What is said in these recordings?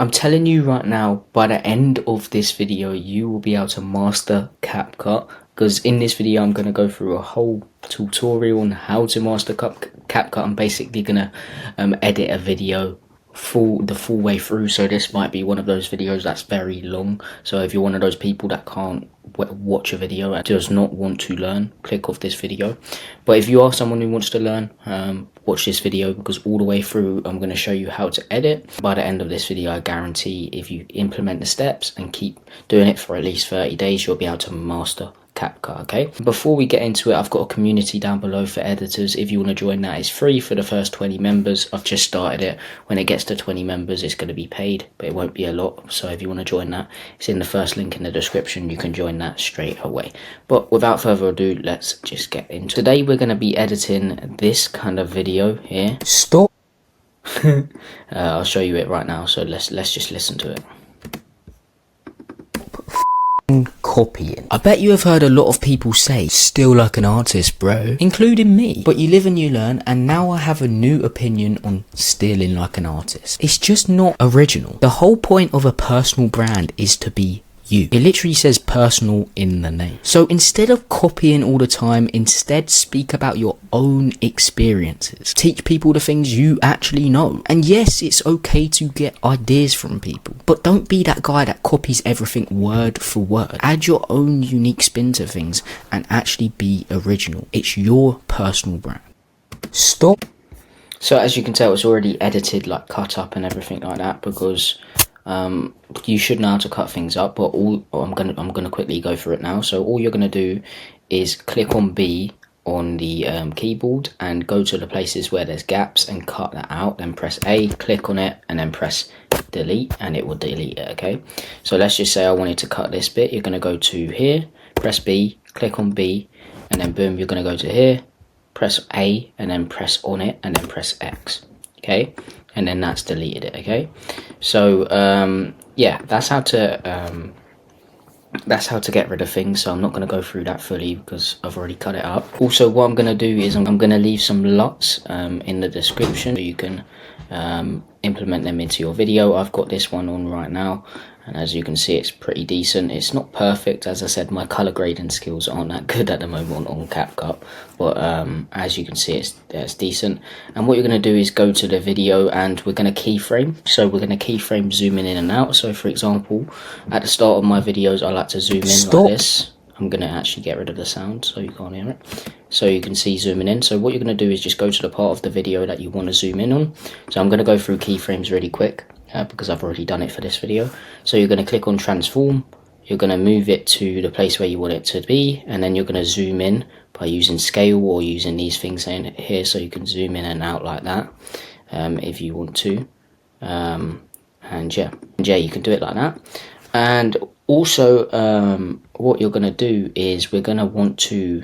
I'm telling you right now, by the end of this video, you will be able to master Capcut. Because in this video, I'm going to go through a whole tutorial on how to master Capcut. I'm basically going to edit a video the full way through. So this might be one of those videos that's very long. So if you're one of those people that can't watch a video and does not want to learn, click off this video. But if you are someone who wants to learn, watch this video, because all the way through I'm going to show you how to edit. By the end of this video, I guarantee if you implement the steps and keep doing it for at least 30 days, you'll be able to master Capcut. Okay, before we get into it, I've got a community down below for editors. If you want to join that, it's free for the first 20 members. I've just started it. When it gets to 20 members, it's going to be paid, but it won't be a lot. So if you want to join that, it's in the first link in the description. You can join that straight away. But without further ado, let's just get into it. Today we're going to be editing this kind of video here. Stop. I'll show you it right now, so let's just listen to it. Copying. I bet you have heard a lot of people say, still like an artist, bro, including me. But you live and you learn, and now I have a new opinion on stealing like an artist. It's just not original. The whole point of a personal brand is to be you. It literally says personal in the name. So instead of copying all the time, instead speak about your own experiences. Teach people the things you actually know. And yes, it's okay to get ideas from people, but don't be that guy that copies everything word for word. Add your own unique spin to things and actually be original. It's your personal brand. Stop. So as you can tell, it's already edited, like cut up and everything like that, because you should know how to cut things up. But I'm gonna quickly go through it now. So all you're gonna do is click on B on the keyboard and go to the places where there's gaps and cut that out. Then press A, click on it, and then press delete, and it will delete it. Okay, so let's just say I wanted to cut this bit. You're gonna go to here, press B, click on B, and then boom, you're gonna go to here, press A, and then press on it, and then press X. Okay, and then that's deleted it. Okay, so yeah, that's how to get rid of things. So I'm not going to go through that fully because I've already cut it up. Also, what I'm going to do is I'm going to leave some LUTs in the description so you can implement them into your video. I've got this one on right now, and as you can see, it's pretty decent. It's not perfect, as I said, my color grading skills aren't that good at the moment on Capcut, but as you can see, it's decent. And what you're going to do is go to the video and we're going to keyframe. So we're going to keyframe zooming in and out. So for example, at the start of my videos, I like to zoom in like this. I'm going to actually get rid of the sound so you can't hear it. So you can see zooming in. So what you're going to do is just go to the part of the video that you want to zoom in on. So I'm going to go through keyframes really quick because I've already done it for this video. So you're going to click on transform. You're going to move it to the place where you want it to be, and then you're going to zoom in by using scale or using these things in here, so you can zoom in and out like that if you want to. And yeah, you can do it like that. And also what you're going to do is we're going to want to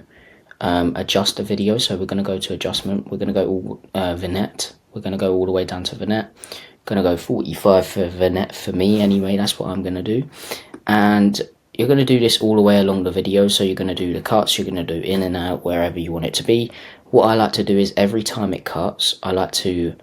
adjust the video. So we're going to go to adjustment, we're going to go all vignette, we're going to go all the way down to vignette. Going to go 45 for vignette for me anyway. That's what I'm going to do. And you're going to do this all the way along the video. So you're going to do the cuts, you're going to do in and out wherever you want it to be. What I like to do is every time it cuts, I like to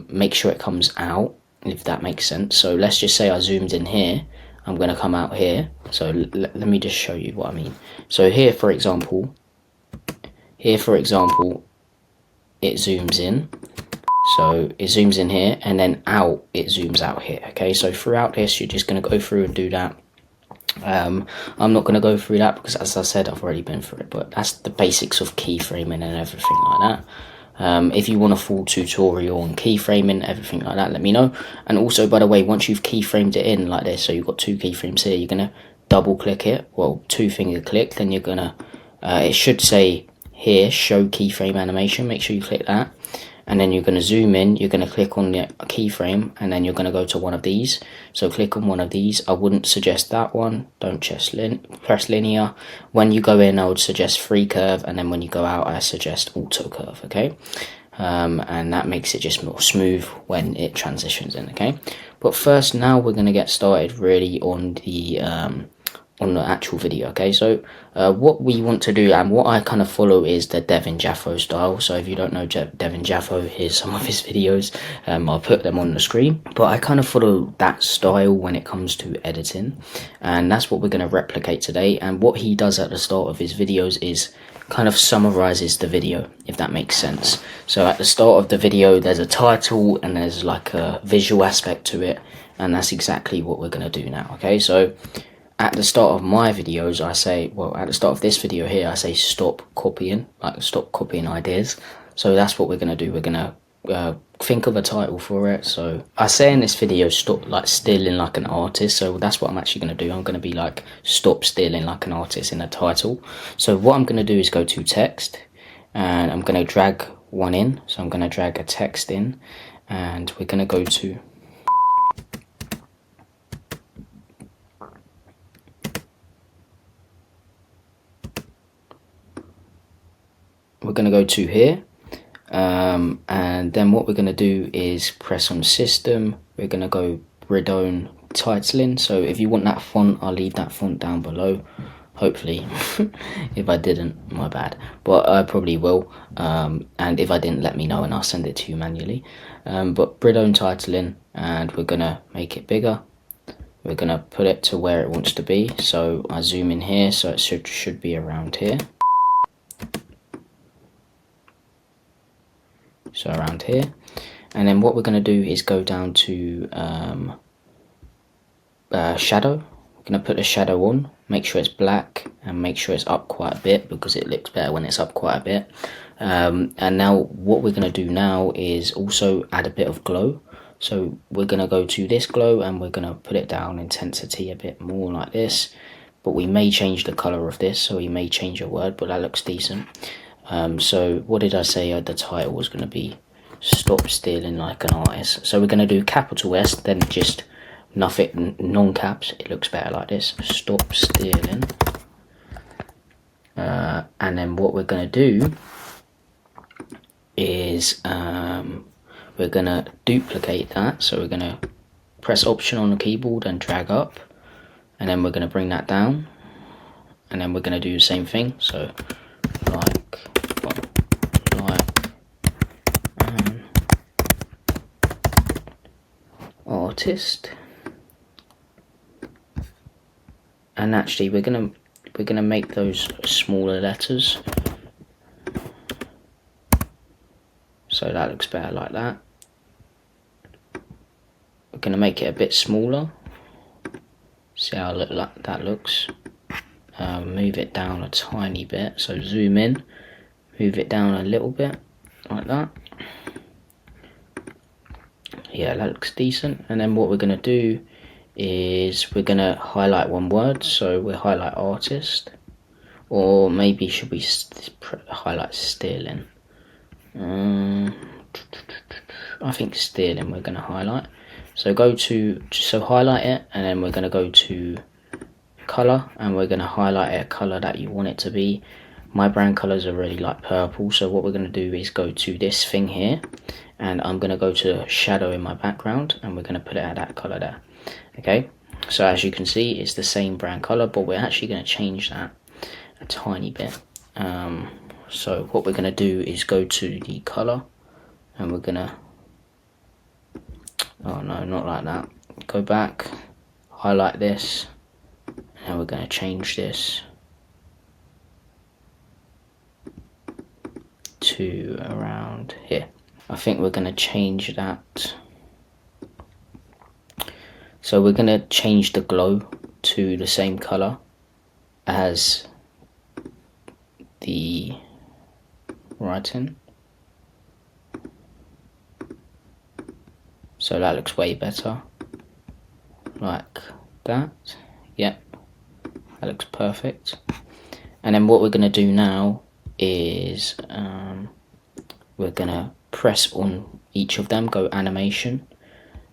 make sure it comes out, if that makes sense. So let's just say I zoomed in here, I'm going to come out here. So let me just show you what I mean. So here for example, it zooms in. So it zooms in here, and then out, it zooms out here. Okay, so throughout this, you're just going to go through and do that. I'm not going to go through that because, as I said, I've already been through it, but that's the basics of keyframing and everything like that. If you want a full tutorial on keyframing, everything like that, let me know. And also, by the way, once you've keyframed it in like this, so you've got two keyframes here, you're going to double click it, well, two finger click, then you're going to, it should say here, show keyframe animation, make sure you click that. And then you're going to zoom in, you're going to click on the keyframe, and then you're going to go to one of these. So click on one of these. I wouldn't suggest that one. Don't just press linear. When you go in, I would suggest free curve, and then when you go out, I suggest auto curve, okay? And that makes it just more smooth when it transitions in, okay? But first, now we're going to get started really on the on the actual video. Okay, so what we want to do, and what I kind of follow, is the Devin Jaffo style. So if you don't know Devin Jaffo, here's some of his videos. I'll put them on the screen, but I kind of follow that style when it comes to editing, and that's what we're going to replicate today. And what he does at the start of his videos is kind of summarizes the video, if that makes sense. So at the start of the video, there's a title and there's like a visual aspect to it, and that's exactly what we're going to do now. Okay, so at the start of my videos, I say, well, at the start of this video here, I say stop copying, like stop copying ideas. So that's what we're going to do. We're going to think of a title for it. So I say in this video, stop like stealing like an artist. So that's what I'm actually going to do. I'm going to be like, stop stealing like an artist in the title. So what I'm going to do is go to text, and I'm going to drag one in. So I'm going to drag a text in, and we're going to go to here, and then what we're going to do is press on system. We're going to go Bredone titling. So if you want that font, I'll leave that font down below, hopefully. If I didn't, my bad, but I probably will, and if I didn't, let me know and I'll send it to you manually. But Bredone titling, and we're going to make it bigger. We're going to put it to where it wants to be. So I zoom in here, so it should be around here. So around here, and then what we're going to do is go down to shadow. We're going to put the shadow on, make sure it's black, and make sure it's up quite a bit, because it looks better when it's up quite a bit. And now what we're going to do now is also add a bit of glow. So we're going to go to this glow, and we're going to put it down intensity a bit more like this, but we may change the color of this, so we may change a word, but that looks decent. So what did I say the title was going to be? Stop stealing like an artist. So we're going to do capital S, then just nothing, non-caps. It looks better like this. Stop stealing. And then what we're going to do is we're going to duplicate that. So we're going to press Option on the keyboard and drag up, and then we're going to bring that down, and then we're going to do the same thing. So artist, and actually we're gonna make those smaller letters, so that looks better like that. We're gonna make it a bit smaller. See how that looks. Move it down a tiny bit. So zoom in, move it down a little bit like that. Yeah, that looks decent. And then what we're going to do is we're going to highlight one word. So we'll highlight artist, or maybe should we highlight stealing? I think stealing we're going to highlight. So highlight it, and then we're going to go to color, and we're going to highlight a color that you want it to be. My brand colors are really like purple, so what we're going to do is go to this thing here, and I'm going to go to shadow in my background, and we're going to put it at that color there. Okay, so as you can see, it's the same brand color, but we're actually going to change that a tiny bit. So what we're going to do is go to the color, and we're going to, oh no, not like that, go back, highlight this, and we're going to change this to around here. I think we're going to change that. So we're going to change the glow to the same color as the writing. So that looks way better. Like that. Yep. That looks perfect. And then what we're going to do now is we're going to press on each of them, go animation,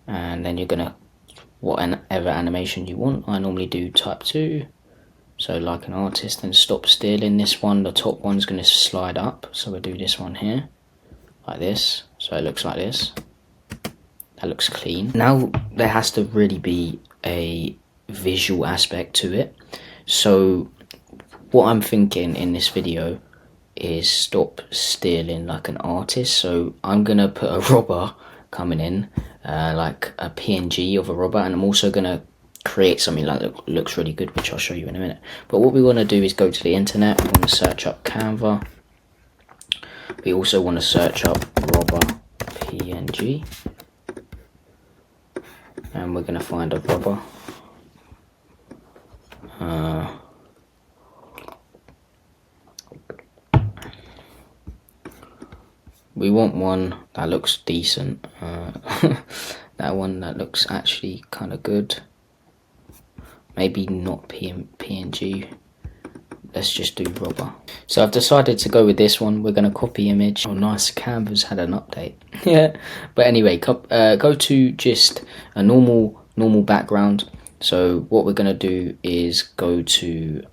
and then you're going to, whatever animation you want. I normally do type 2, so like an artist, and stop stealing. This one, the top one's going to slide up, so we'll do this one here, like this, so it looks like this. That looks clean. Now there has to really be a visual aspect to it, So what I'm thinking in this video is stop stealing like an artist. So I'm gonna put a robber coming in, like a PNG of a robber, and I'm also gonna create something like that looks really good, which I'll show you in a minute. But what we want to do is go to the internet. We want to search up Canva. We also want to search up robber PNG, and we're gonna find a robber. We want one that looks decent. That one that looks actually kind of good. Maybe not PNG. Let's just do robber. So I've decided to go with this one. We're going to copy image. Oh, nice. Canva's had an update. Yeah. But anyway, go to just a normal background. So what we're going to do is go to.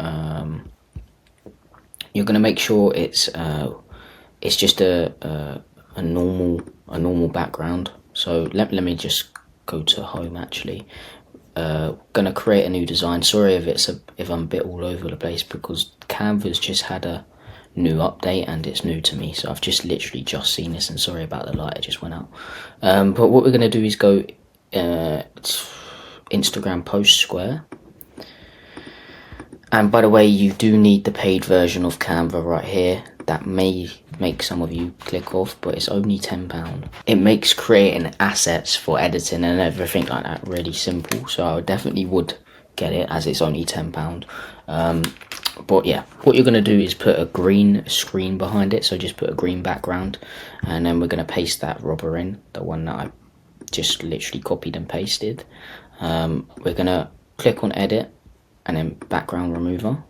You're going to make sure it's just a normal background. So let me just go to home actually. Gonna create a new design. Sorry if I'm a bit all over the place, because Canva's just had a new update and it's new to me, so I've just literally just seen this, and sorry about the light, it just went out. But what we're gonna do is go Instagram post square. And by the way, you do need the paid version of Canva right here. That may make some of you click off, but it's only £10. It makes creating assets for editing and everything like that really simple, so I definitely would get it, as it's only £10. But yeah, what you're going to do is put a green screen behind it, so just put a green background, and then we're going to paste that robber in, the one that I just literally copied and pasted. We're going to click on edit and then background remover.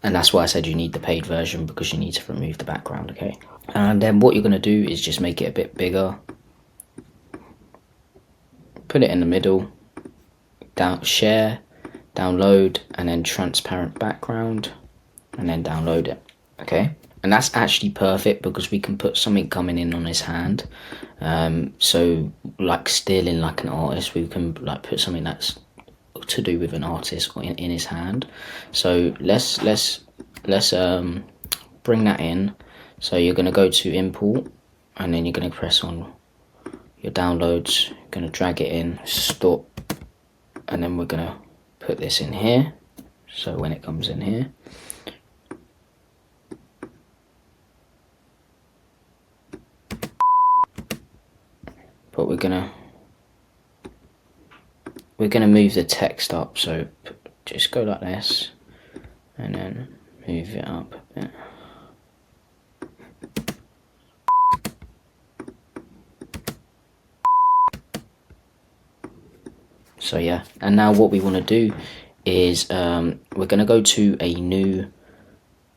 And that's why I said you need the paid version, because you need to remove the background, okay? And then what you're going to do is just make it a bit bigger. Put it in the middle. Share, download, and then transparent background. And then download it, okay? And that's actually perfect, because we can put something coming in on his hand. So like stealing like an artist, we can like put something that's to do with an artist in his hand. So let's bring that in. So you're going to go to import, and then you're going to press on your downloads, you're going to drag it in, stop, and then we're going to put this in here. So when it comes in here, but we're gonna move the text up, so just go like this and then move it up a bit. So yeah, and now what we want to do is we're going to go to a new,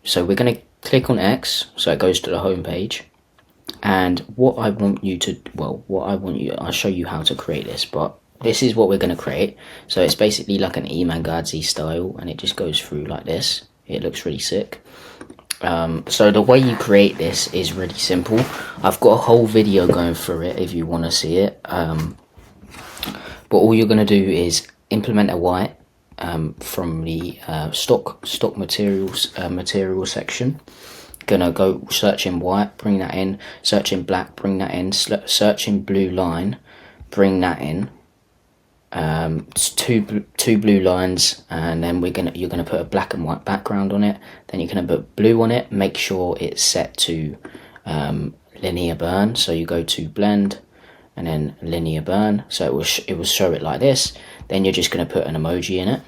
so we're going to click on X, so it goes to the home page. And what I want you to, I'll show you how to create this, but this is what we're going to create. So it's basically like an eMagazzi style, and it just goes through like this. It looks really sick. So the way you create this is really simple. I've got a whole video going through it if you want to see it. But all you're going to do is implement a white from the stock materials material section. Gonna go search in white, bring that in, search in black, bring that in, search in blue line, bring that in. It's two blue lines, and then you're gonna put a black and white background on it. Then you're gonna put blue on it. Make sure it's set to linear burn. So you go to blend and then linear burn. So it will show it like this. Then you're just gonna put an emoji in it,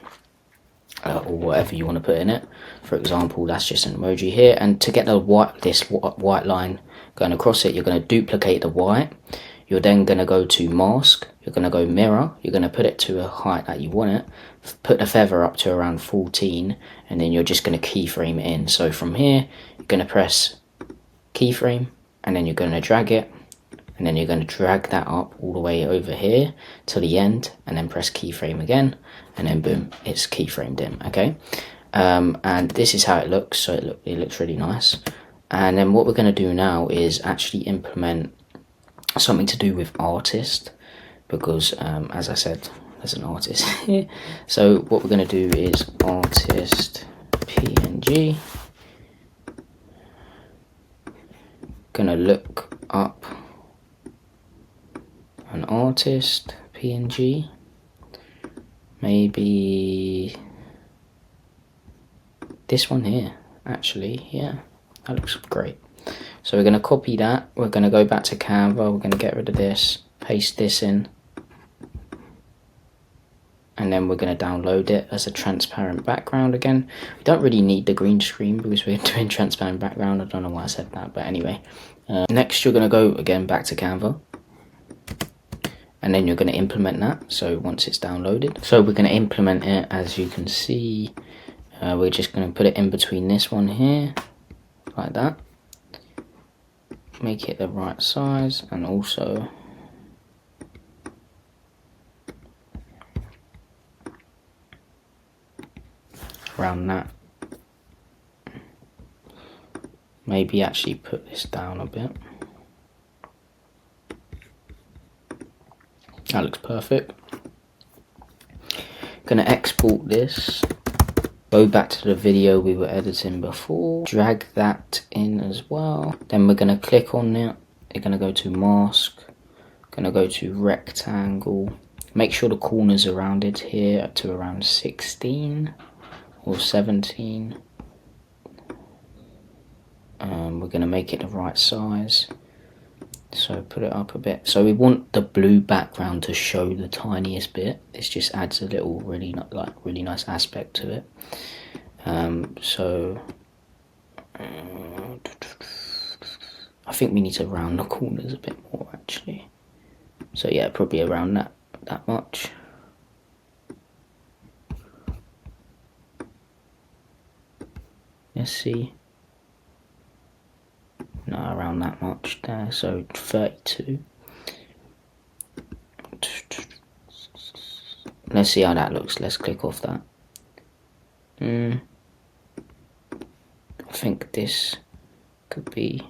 or whatever you want to put in it. For example, that's just an emoji here. And to get this white line going across it, you're going to duplicate the white. You're then going to go to mask, you're going to go mirror, you're going to put it to a height that you want it, put the feather up to around 14, and then you're just going to keyframe it in. So from here, you're going to press keyframe, and then you're going to drag it, and then you're going to drag that up all the way over here to the end, and then press keyframe again, and then boom, it's keyframed in, okay? And this is how it looks, so it looks really nice. And then what we're going to do now is actually implement something to do with artist, because as I said, as an artist. So what we're going to do is artist PNG. Gonna look up an artist PNG, maybe this one here, actually. Yeah, that looks great. So we're going to copy that, we're going to go back to Canva, we're going to get rid of this, paste this in, and then we're going to download it as a transparent background again. We don't really need the green screen because we're doing transparent background. I don't know why I said that, but anyway. Next you're going to go again back to Canva, and then you're going to implement that. So once it's downloaded, so we're going to implement it. As you can see, we're just going to put it in between this one here, like that. Make it the right size, and also around that. Maybe actually put this down a bit. That looks perfect. Gonna export this, go back to the video we were editing before, drag that in as well. Then we're gonna click on it, we're gonna go to mask, gonna go to rectangle, make sure the corners around it here are to around 16 or 17. We're gonna make it the right size. So put it up a bit. So we want the blue background to show the tiniest bit. This just adds a little really nice aspect to it. So I think we need to round the corners a bit more actually. So yeah, probably around that much. Let's see. No, around that much there, so 32. Let's see how that looks. Let's click off that. I think this could be.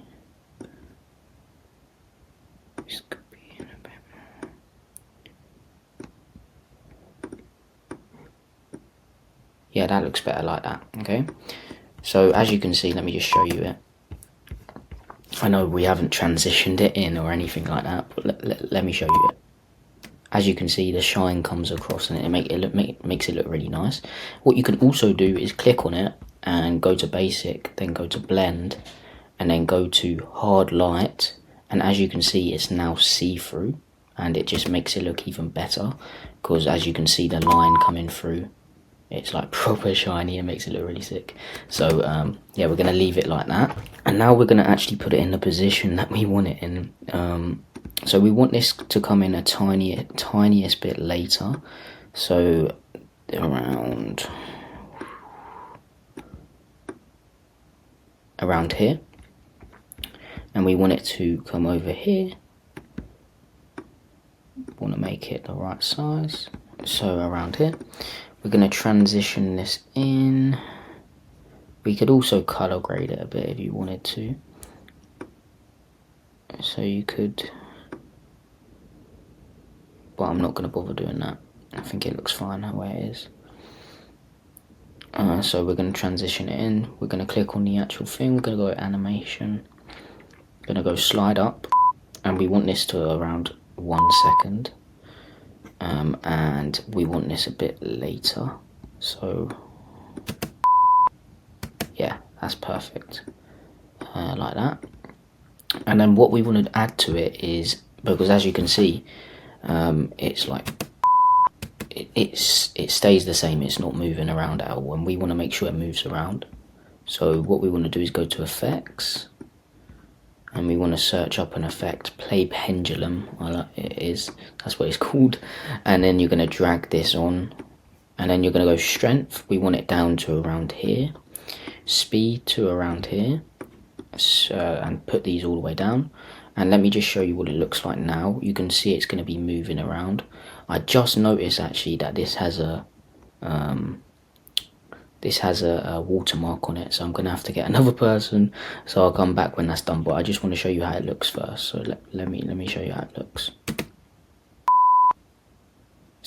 This could be in a bit more. Yeah, that looks better like that. Okay. So as you can see, let me just show you it. I know we haven't transitioned it in or anything like that, but let me show you it. As you can see, the shine comes across and it makes it look really nice. What you can also do is click on it and go to basic, then go to blend, and then go to hard light. And as you can see, it's now see-through, and it just makes it look even better because as you can see the line coming through, it's like proper shiny and makes it look really sick. So yeah, we're gonna leave it like that, and now we're gonna actually put it in the position that we want it in. So we want this to come in a tiniest bit later, so around here, and we want it to come over here. Want to make it the right size, so around here. We're going to transition this in. We could also color grade it a bit if you wanted to. So you could, but I'm not going to bother doing that. I think it looks fine the way it is. So we're going to transition it in. We're going to click on the actual thing. We're going to go to animation. Going to go slide up, and we want this to around 1 second. And we want this a bit later, so yeah, that's perfect, like that. And then what we want to add to it is, because as you can see, it's like it stays the same, it's not moving around at all, and we want to make sure it moves around. So what we want to do is go to effects, and we want to search up an effect, play pendulum, that's what it's called. And then you're going to drag this on, and then you're going to go strength, we want it down to around here, speed to around here, so, and put these all the way down. And let me just show you what it looks like now. You can see it's going to be moving around. I just noticed actually that this has a watermark on it, so I'm going to have to get another person, so I'll come back when that's done, but I just want to show you how it looks first. So let me show you how it looks.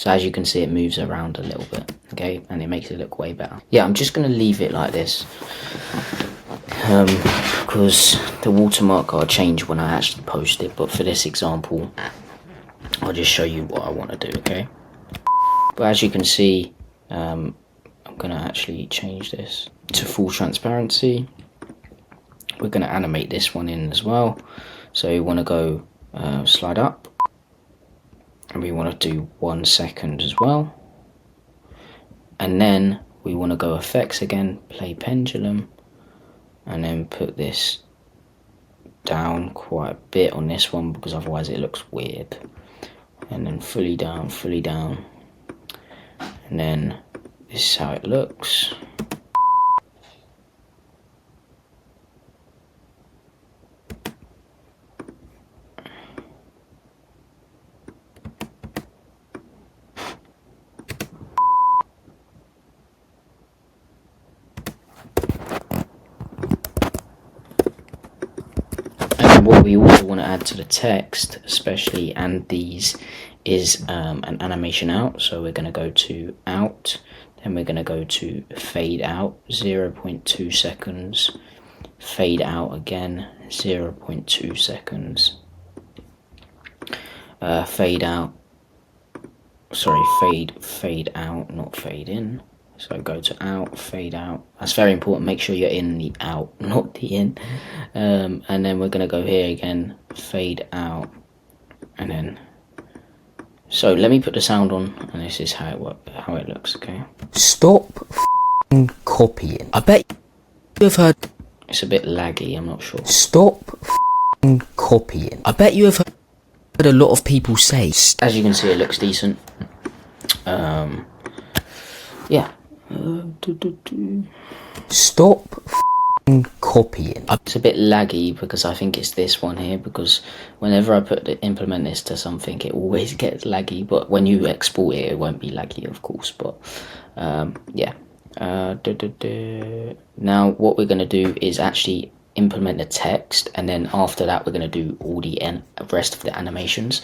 So as you can see, it moves around a little bit, okay, and it makes it look way better. Yeah, I'm just going to leave it like this, because the watermark I'll change when I actually post it, but for this example, I'll just show you what I want to do, okay? But as you can see, I'm going to actually change this to full transparency. We're going to animate this one in as well. So you want to go slide up, and we want to do 1 second as well, and then we want to go effects again, play pendulum, and then put this down quite a bit on this one because otherwise it looks weird, and then fully down, and then this is how it looks. And what we also want to add to the text, especially, and these, is an animation out. So we're going to go to out, then we're going to go to fade out, 0.2 seconds, fade out again, 0.2 seconds, fade out, sorry, fade out, not fade in. So go to out, fade out. That's very important. Make sure you're in the out, not the in. And then we're going to go here again, fade out, and then. So let me put the sound on, and this is how it looks. Okay. Stop copying. I bet you have heard. It's a bit laggy. I'm not sure. Stop copying. I bet you have heard a lot of people say. As you can see, it looks decent. Yeah. Stop copying. It's a bit laggy because I think it's this one here, because whenever I implement this to something, it always gets laggy, but when you export it, it won't be laggy, of course. But yeah. Now what we're going to do is actually implement the text, and then after that we're going to do all the rest of the animations.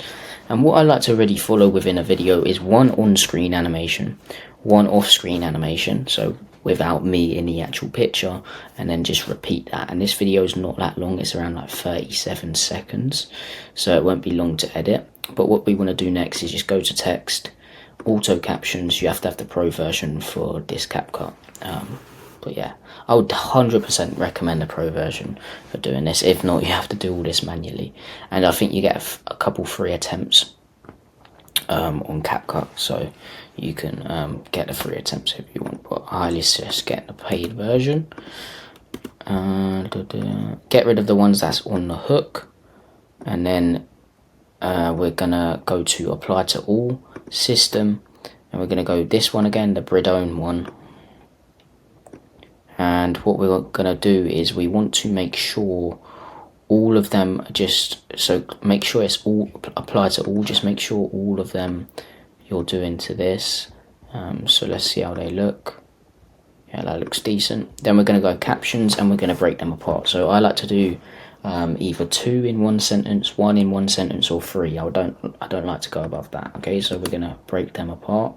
And what I like to already follow within a video is one on-screen animation, one off-screen animation, so without me in the actual picture, and then just repeat that. And this video is not that long, it's around like 37 seconds, so it won't be long to edit. But what we want to do next is just go to text, auto captions. You have to have the pro version for this Capcut. But yeah, I would 100% recommend the pro version for doing this. If not, you have to do all this manually. And I think you get a couple free attempts on Capcut, so you can get the free attempts if you want. But I highly suggest getting the paid version. Get rid of the ones that's on the hook, and then we're gonna go to apply to all, system, and we're gonna go this one again, the Bridone one. And what we're gonna do is we want to make sure all of them so make sure it's all applied to all. Just make sure all of them you're doing to this. So let's see how they look. Yeah, that looks decent. Then we're going to go captions, and we're going to break them apart. So I like to do either 2 in one sentence, 1 in one sentence, or 3. I don't like to go above that. Okay, so we're going to break them apart.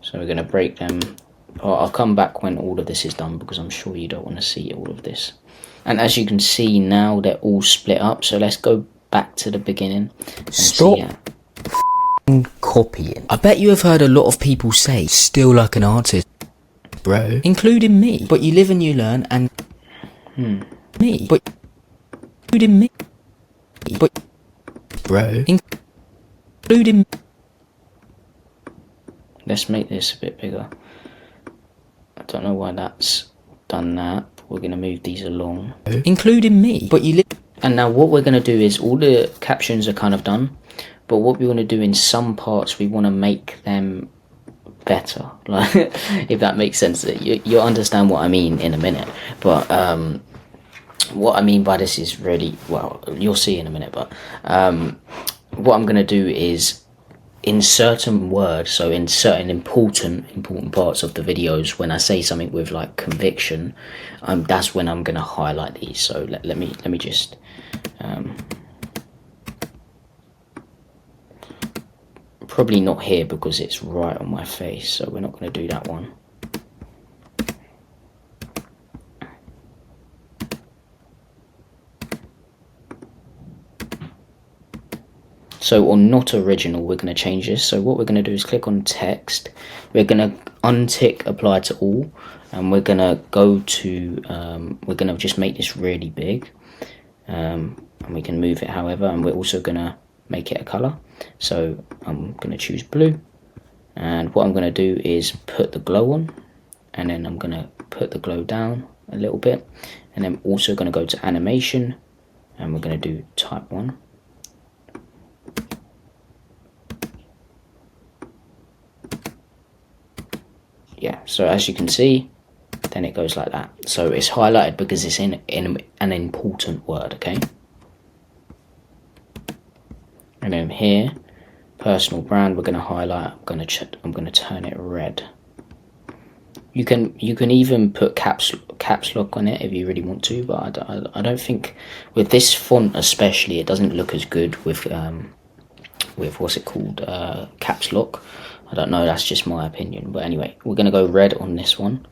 So we're going to break them apart. I'll come back when all of this is done, because I'm sure you don't want to see all of this. And as you can see now, they're all split up. So let's go back to the beginning. Stop copying. I bet you have heard a lot of people say, still like an artist, bro. Including me. But you live and you learn, and me. But including me. But bro. Including me. Let's make this a bit bigger. I don't know why that's done that. We're going to move these along. Including me. But you live. And now what we're going to do is, all the captions are kind of done. But what we want to do in some parts, we want to make them better. Like, if that makes sense. You'll understand what I mean in a minute. But what I mean by this is really, well, you'll see in a minute. But what I'm going to do is in certain words, so in certain important parts of the videos, when I say something with like conviction, that's when I'm gonna highlight these. So let me just probably not here because it's right on my face, so we're not going to do that one. So on not original, we're going to change this. So what we're going to do is click on text. We're going to untick apply to all, and we're going to go to, we're going to just make this really big, and we can move it however, and we're also going to make it a color. So I'm going to choose blue, and what I'm going to do is put the glow on, and then I'm going to put the glow down a little bit, and then also going to go to animation, and we're going to do type 1. Yeah, so as you can see, then it goes like that. So it's highlighted because it's in an important word, okay? And then here, personal brand, we're going to highlight. I'm going to turn it red. You can even put caps lock on it if you really want to, but I don't think with this font especially, it doesn't look as good with what's it called, caps lock. I don't know, that's just my opinion. But anyway, we're going to go red on this one.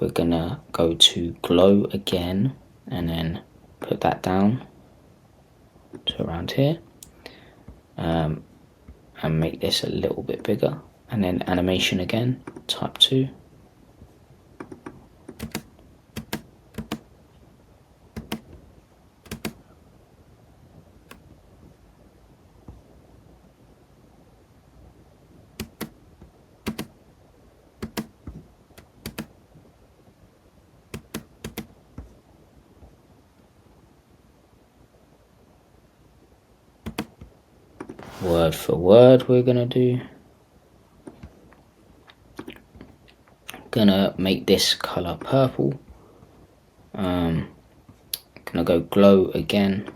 We're going to go to glow again, and then put that down to around here, and make this a little bit bigger. And then animation again, type 2. Word for word we're gonna do. Gonna make this color purple. Gonna go glow again.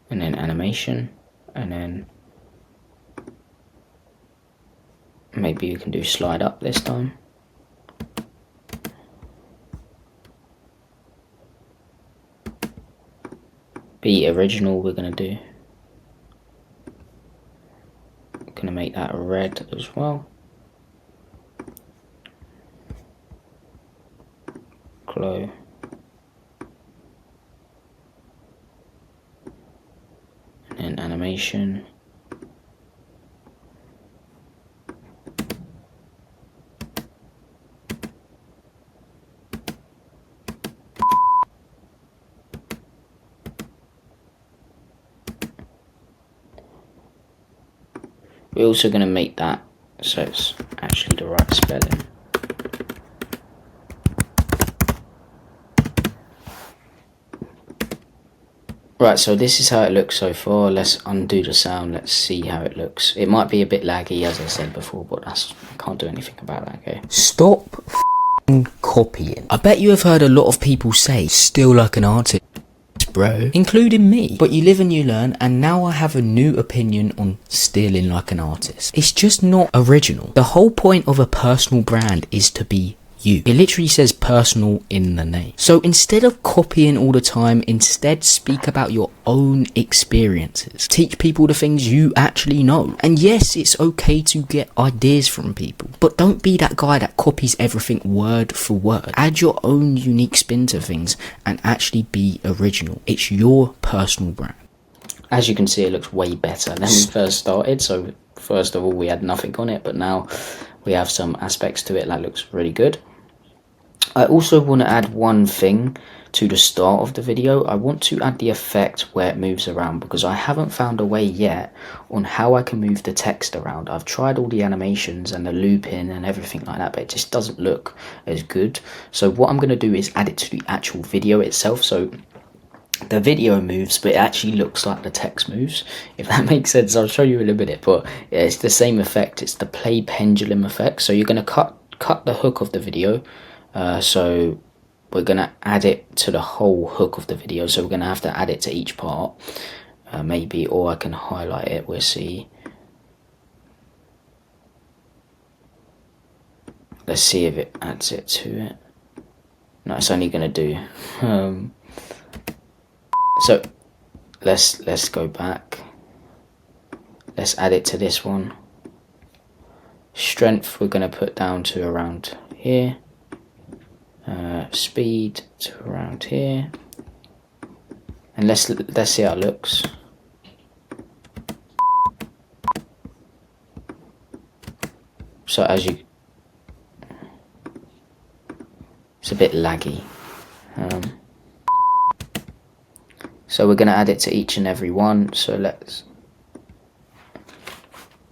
And then animation, and then maybe you can do slide up this time. Be original we're going to do. Going to make that red as well. Glow. And then animation. We're also going to make that so it's actually the right spelling. Right, so this is how it looks so far. Let's undo the sound. Let's see how it looks. It might be a bit laggy, as I said before, but I can't do anything about that, okay? Stop copying. I bet you have heard a lot of people say, still like an artist, bro, including me. But you live and you learn, and now I have a new opinion on stealing like an artist. It's just not original. The whole point of a personal brand is to be you. It literally says personal in the name. So instead of copying all the time, instead speak about your own experiences. Teach people the things you actually know. And yes, it's okay to get ideas from people, but don't be that guy that copies everything word for word. Add your own unique spin to things and actually be original. It's your personal brand. As you can see, it looks way better than we first started. So first of all, we had nothing on it, but now we have some aspects to it that looks really good. I also want to add one thing to the start of the video. I want to add the effect where it moves around, because I haven't found a way yet on how I can move the text around. I've tried all the animations and the looping and everything like that, but it just doesn't look as good. So what I'm going to do is add it to the actual video itself. So the video moves, but it actually looks like the text moves, if that makes sense. I'll show you in a minute, but yeah, it's the same effect. It's the play pendulum effect. So you're going to cut the hook of the video. So we're going to add it to the whole hook of the video, so we're going to have to add it to each part, maybe, or I can highlight it. We'll see. Let's see if it adds it to it. No, it's only going to do so let's go back. Let's add it to this one. Strength we're going to put down to around here. Speed to around here. And let's see how it looks. So as you, it's a bit laggy. So we're going to add it to each and every one. So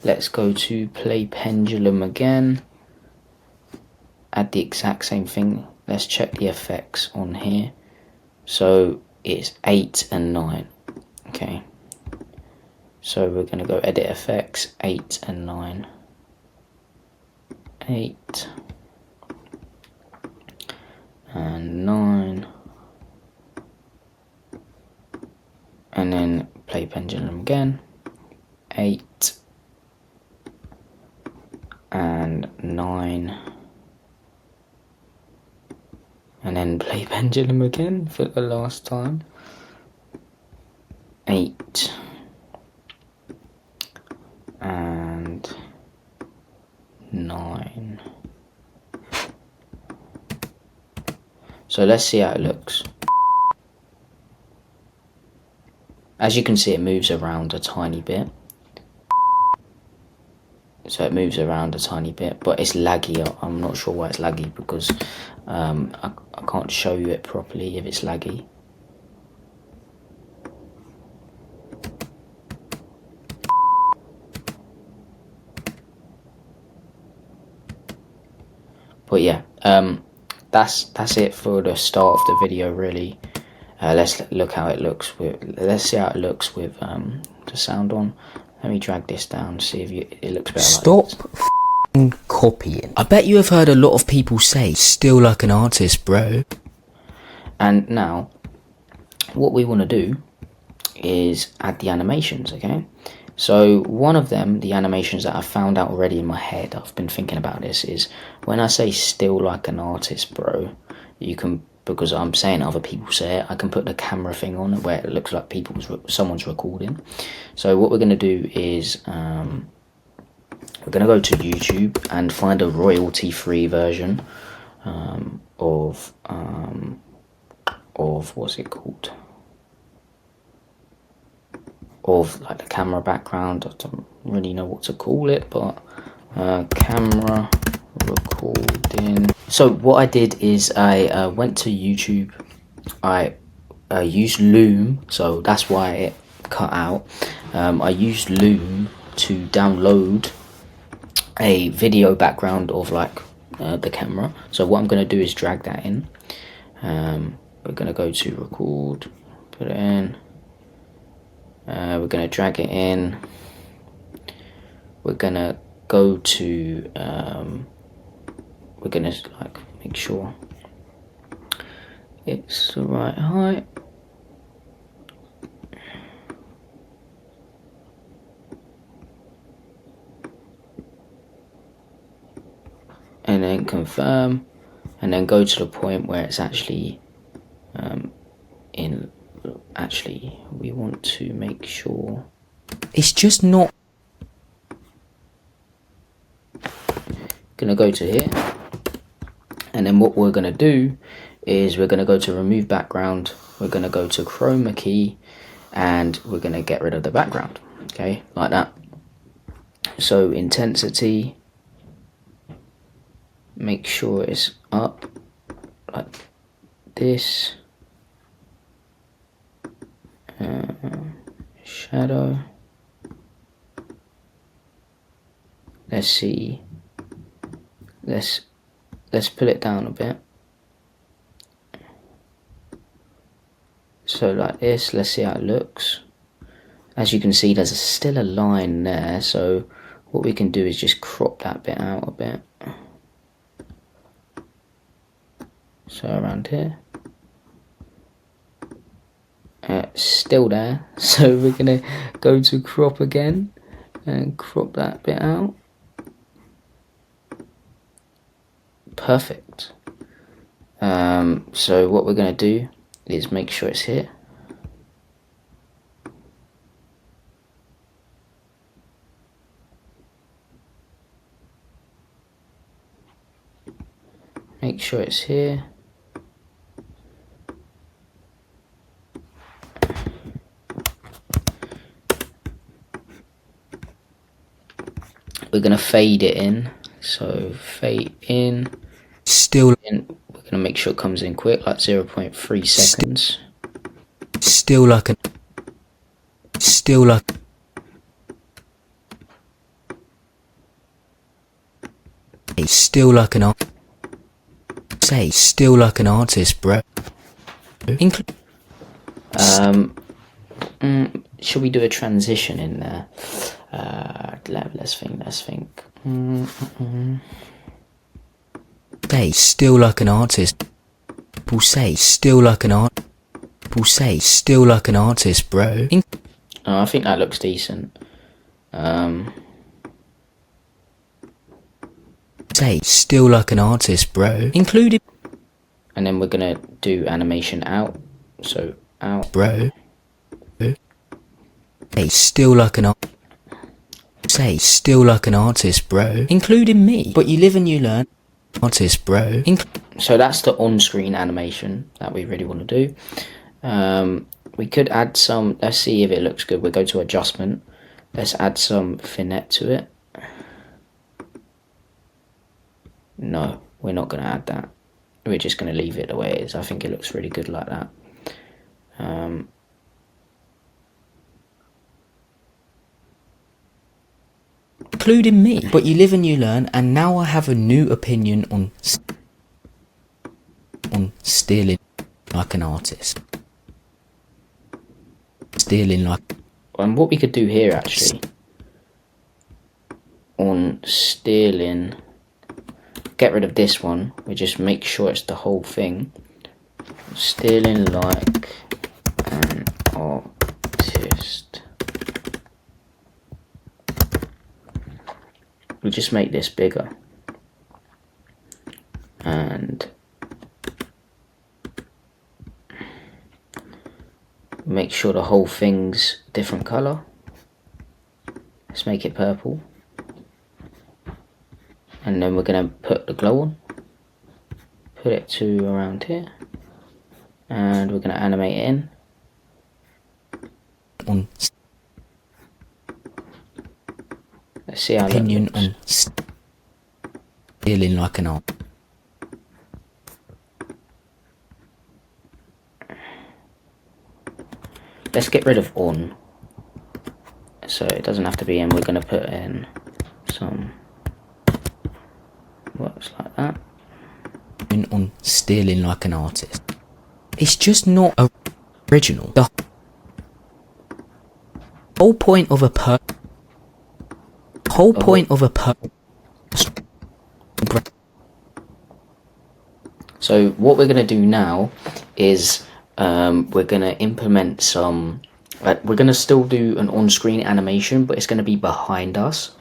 let's go to play pendulum again. Add the exact same thing. Let's check the effects on here. So it's 8 and 9. Okay. So we're going to go edit effects, 8 and 9. 8 and 9. And then play pendulum again. 8 and 9. And then play pendulum again for the last time. 8 and 9. So let's see how it looks. As you can see, it moves around a tiny bit. So it moves around a tiny bit, but it's laggy. I'm not sure why it's laggy, because I can't show you it properly if it's laggy. But yeah, that's it for the start of the video, really. Let's look how it looks let's see how it looks with the sound on. Let me drag this down, see if it looks better. Stop copying. I bet you have heard a lot of people say, still like an artist, bro. And now, what we want to do is add the animations, okay? So one of them, the animations that I found out already in my head, I've been thinking about this, is when I say still like an artist, bro, you can, because I'm saying other people say it, I can put the camera thing on where it looks like someone's recording. So what we're going to do is we're going to go to YouTube and find a royalty-free version of what's it called? Of like the camera background. I don't really know what to call it, but camera recording. So what I did is I went to YouTube. I used Loom, so that's why it cut out. I used Loom to download a video background of like the camera. So what I'm going to do is drag that in. We're going to go to record, put it in. We're going to drag it in. We're going to go to we're going to like make sure it's the right height. And then confirm, and then go to the point where it's actually actually we want to make sure it's just not. Gonna go to here, and then what we're gonna do is we're gonna go to remove background, we're gonna go to chroma key, and we're gonna get rid of the background, okay, like that. So intensity, make sure it's up like this. Shadow, let's see, let's pull it down a bit, so like this. Let's see how it looks. As you can see, there's still a line there, so what we can do is just crop that bit out a bit. So around here. Still there. So we're gonna go to crop again and crop that bit out. Perfect. So what we're gonna do is make sure it's here. Make sure it's here. We're gonna fade it in. So fade in. Still. And we're gonna make sure it comes in quick, like 0.3 seconds. Still like an. Still like. Still like an. Say still like an artist, bro. Should we do a transition in there? Let's think. Say still like an artist. People say still like an art. People say still like an artist, bro. I think that looks decent. Say still like an artist, bro. Included. And then we're gonna do animation out. So out, bro. Say still like an art. Say still like an artist, bro. Including me. But you live and you learn. Artist, bro. So that's the on-screen animation that we really want to do. We could add some. Let's see if it looks good. We'll go to adjustment. Let's add some finette to it. No, we're not going to add that. We're just going to leave it the way it is. I think it looks really good like that. Including me. But you live and you learn, and now I have a new opinion on stealing like an artist. Stealing like. And what we could do here actually on stealing, get rid of this one. We just make sure it's the whole thing. Stealing like an artist. We just make this bigger and make sure the whole thing's different color. Let's make it purple, and then we're gonna put the glow on, put it to around here, and we're gonna animate it in. Let's see how opinion on stealing like an art. Let's get rid of on, so it doesn't have to be in. We're going to put in some works like that. On stealing like an artist. It's just not original. The whole point of a So what we're going to do now is we're going to implement some, we're going to still do an on-screen animation, but it's going to be behind us.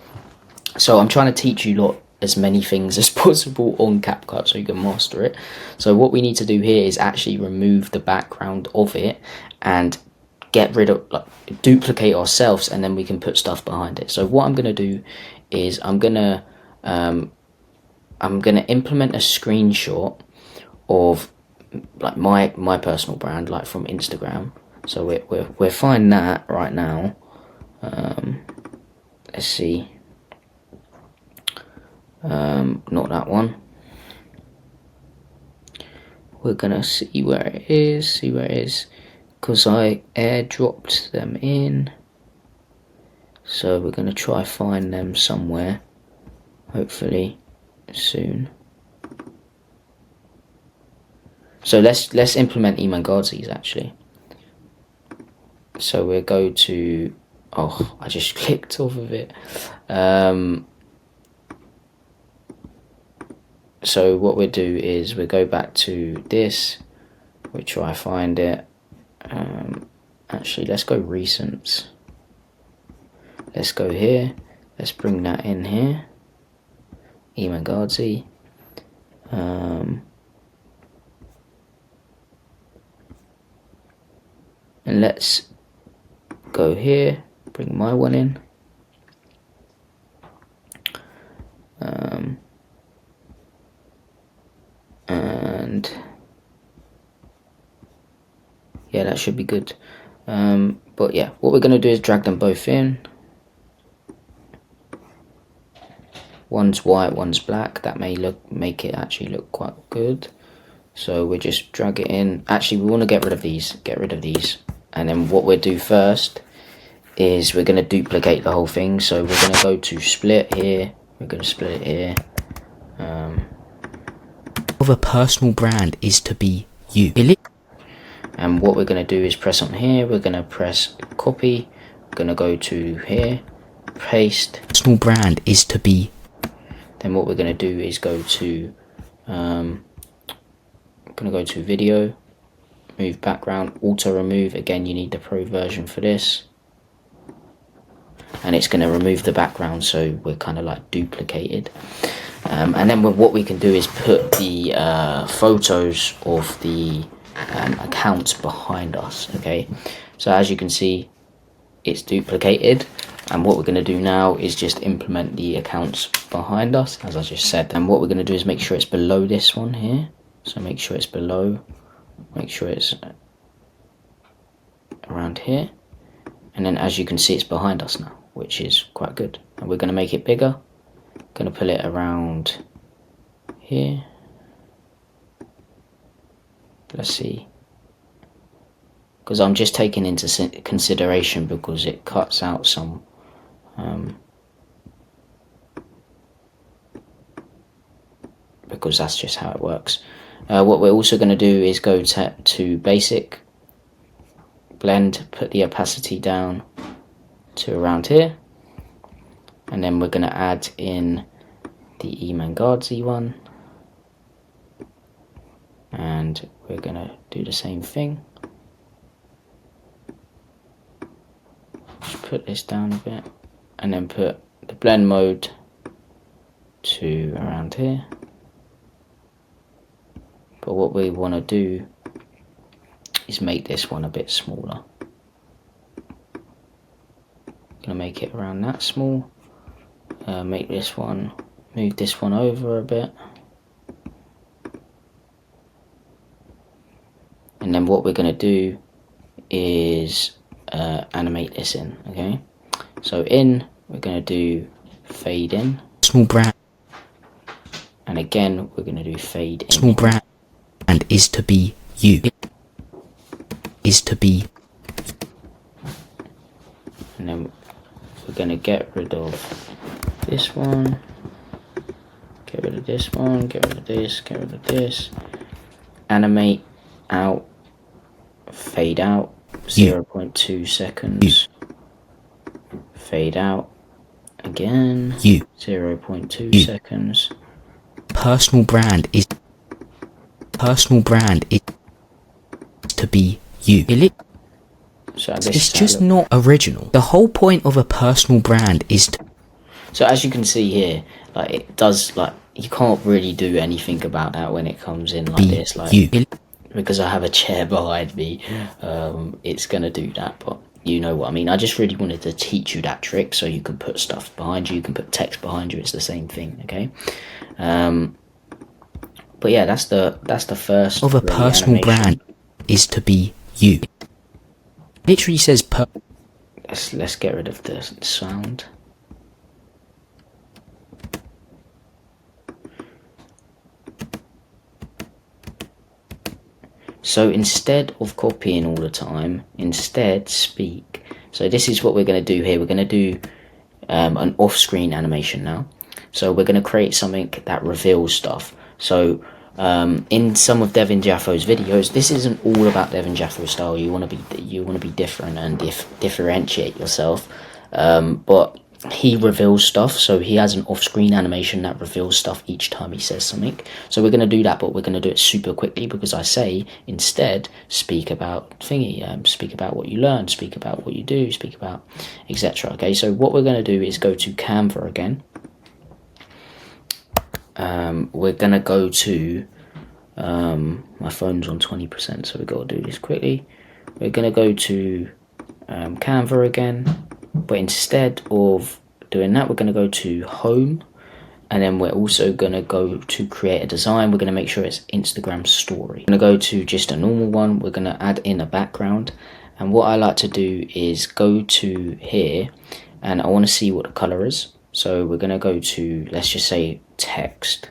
So I'm trying to teach you as many things as possible on Capcut so you can master it. So what we need to do here is actually remove the background of it and get rid of, duplicate ourselves, and then we can put stuff behind it. So what I'm going to do is I'm going to implement a screenshot of my personal brand, like from Instagram. So we'll find that right now. Let's see. Not that one. We're gonna see where it is. Because I airdropped them in. So we're gonna try find them somewhere. Hopefully soon. So let's implement Imangadzis actually. So we'll go to, oh, I just clicked off of it. So what we'll do is we'll go back to this, we'll try find it. Actually, let's go recents. Let's go here. Let's bring that in here. Emangazi. And let's go here. Bring my one in. And yeah, that should be good. But yeah, what we're going to do is drag them both in. One's white, one's black. That may make it actually look quite good. So we just drag it in. Actually, we want to get rid of these. And then what we'll do first is we're going to duplicate the whole thing. So we're going to go to split here. We're going to split it here. Of a personal brand is to be you. And what we're going to do is press on here. We're going to press copy. We're going to go to here, paste. Personal brand is to be. Then what we're going to do is go to video, move background, auto remove. Again, you need the pro version for this, and it's going to remove the background, so we're kind of like duplicated. And then what we can do is put the photos of the accounts behind us. Okay, so as you can see, it's duplicated, and what we're going to do now is just implement the accounts behind us, as I just said. And what we're going to do is make sure it's below this one here. So make sure it's below, make sure it's around here, and then as you can see, it's behind us now, which is quite good. And we're going to make it bigger. Going to pull it around here. Let's see, because I'm just taking into consideration because it cuts out some because that's just how it works. What we're also going to do is go to basic, blend, put the opacity down to around here, and then we're going to add in the Emangazi one, and we're going to do the same thing. Just put this down a bit, and then put the blend mode to around here. But what we want to do is make this one a bit smaller. Gonna make it around that small. Make this one, move this one over a bit. And then what we're gonna do is animate this in, okay? So we're gonna do fade in. Small brand. And again, we're gonna do fade in. Small brand. And is to be you. Is to be. And then we're going to get rid of this one. Get rid of this one. Get rid of this. Get rid of this. Animate out. Fade out. 0.2 seconds. Fade out. Again. 0.2 seconds. Personal brand is. Personal brand is to be you. So it's just not original. The whole point of a personal brand is to. So as you can see here, like it does, like you can't really do anything about that when it comes in like this, like because I have a chair behind me. It's gonna do that, but you know what I mean. I just really wanted to teach you that trick so you can put stuff behind you, you can put text behind you. It's the same thing, okay? But yeah, that's the first of a personal brand is to be you. Literally says let's get rid of the sound. So instead of copying all the time, instead speak. So this is what we're going to do here. We're going to do an off-screen animation now. So we're going to create something that reveals stuff. So in some of Devin Jaffo's videos, this isn't all about Devin Jaffo's style. You want to be different and differentiate yourself. But he reveals stuff, so he has an off-screen animation that reveals stuff each time he says something. So we're going to do that, but we're going to do it super quickly, because I say instead speak about thingy, speak about what you learn, speak about what you do, speak about etc. Okay, so what we're going to do is go to Canva again. We're going to go to my phone's on 20%, so we've got to do this quickly. We're going to go to Canva again, but instead of doing that, we're going to go to home, and then we're also going to go to create a design. We're going to make sure it's Instagram story. I'm going to go to just a normal one. We're going to add in a background, and what I like to do is go to here, and I want to see what the color is. So we're going to go to, let's just say text,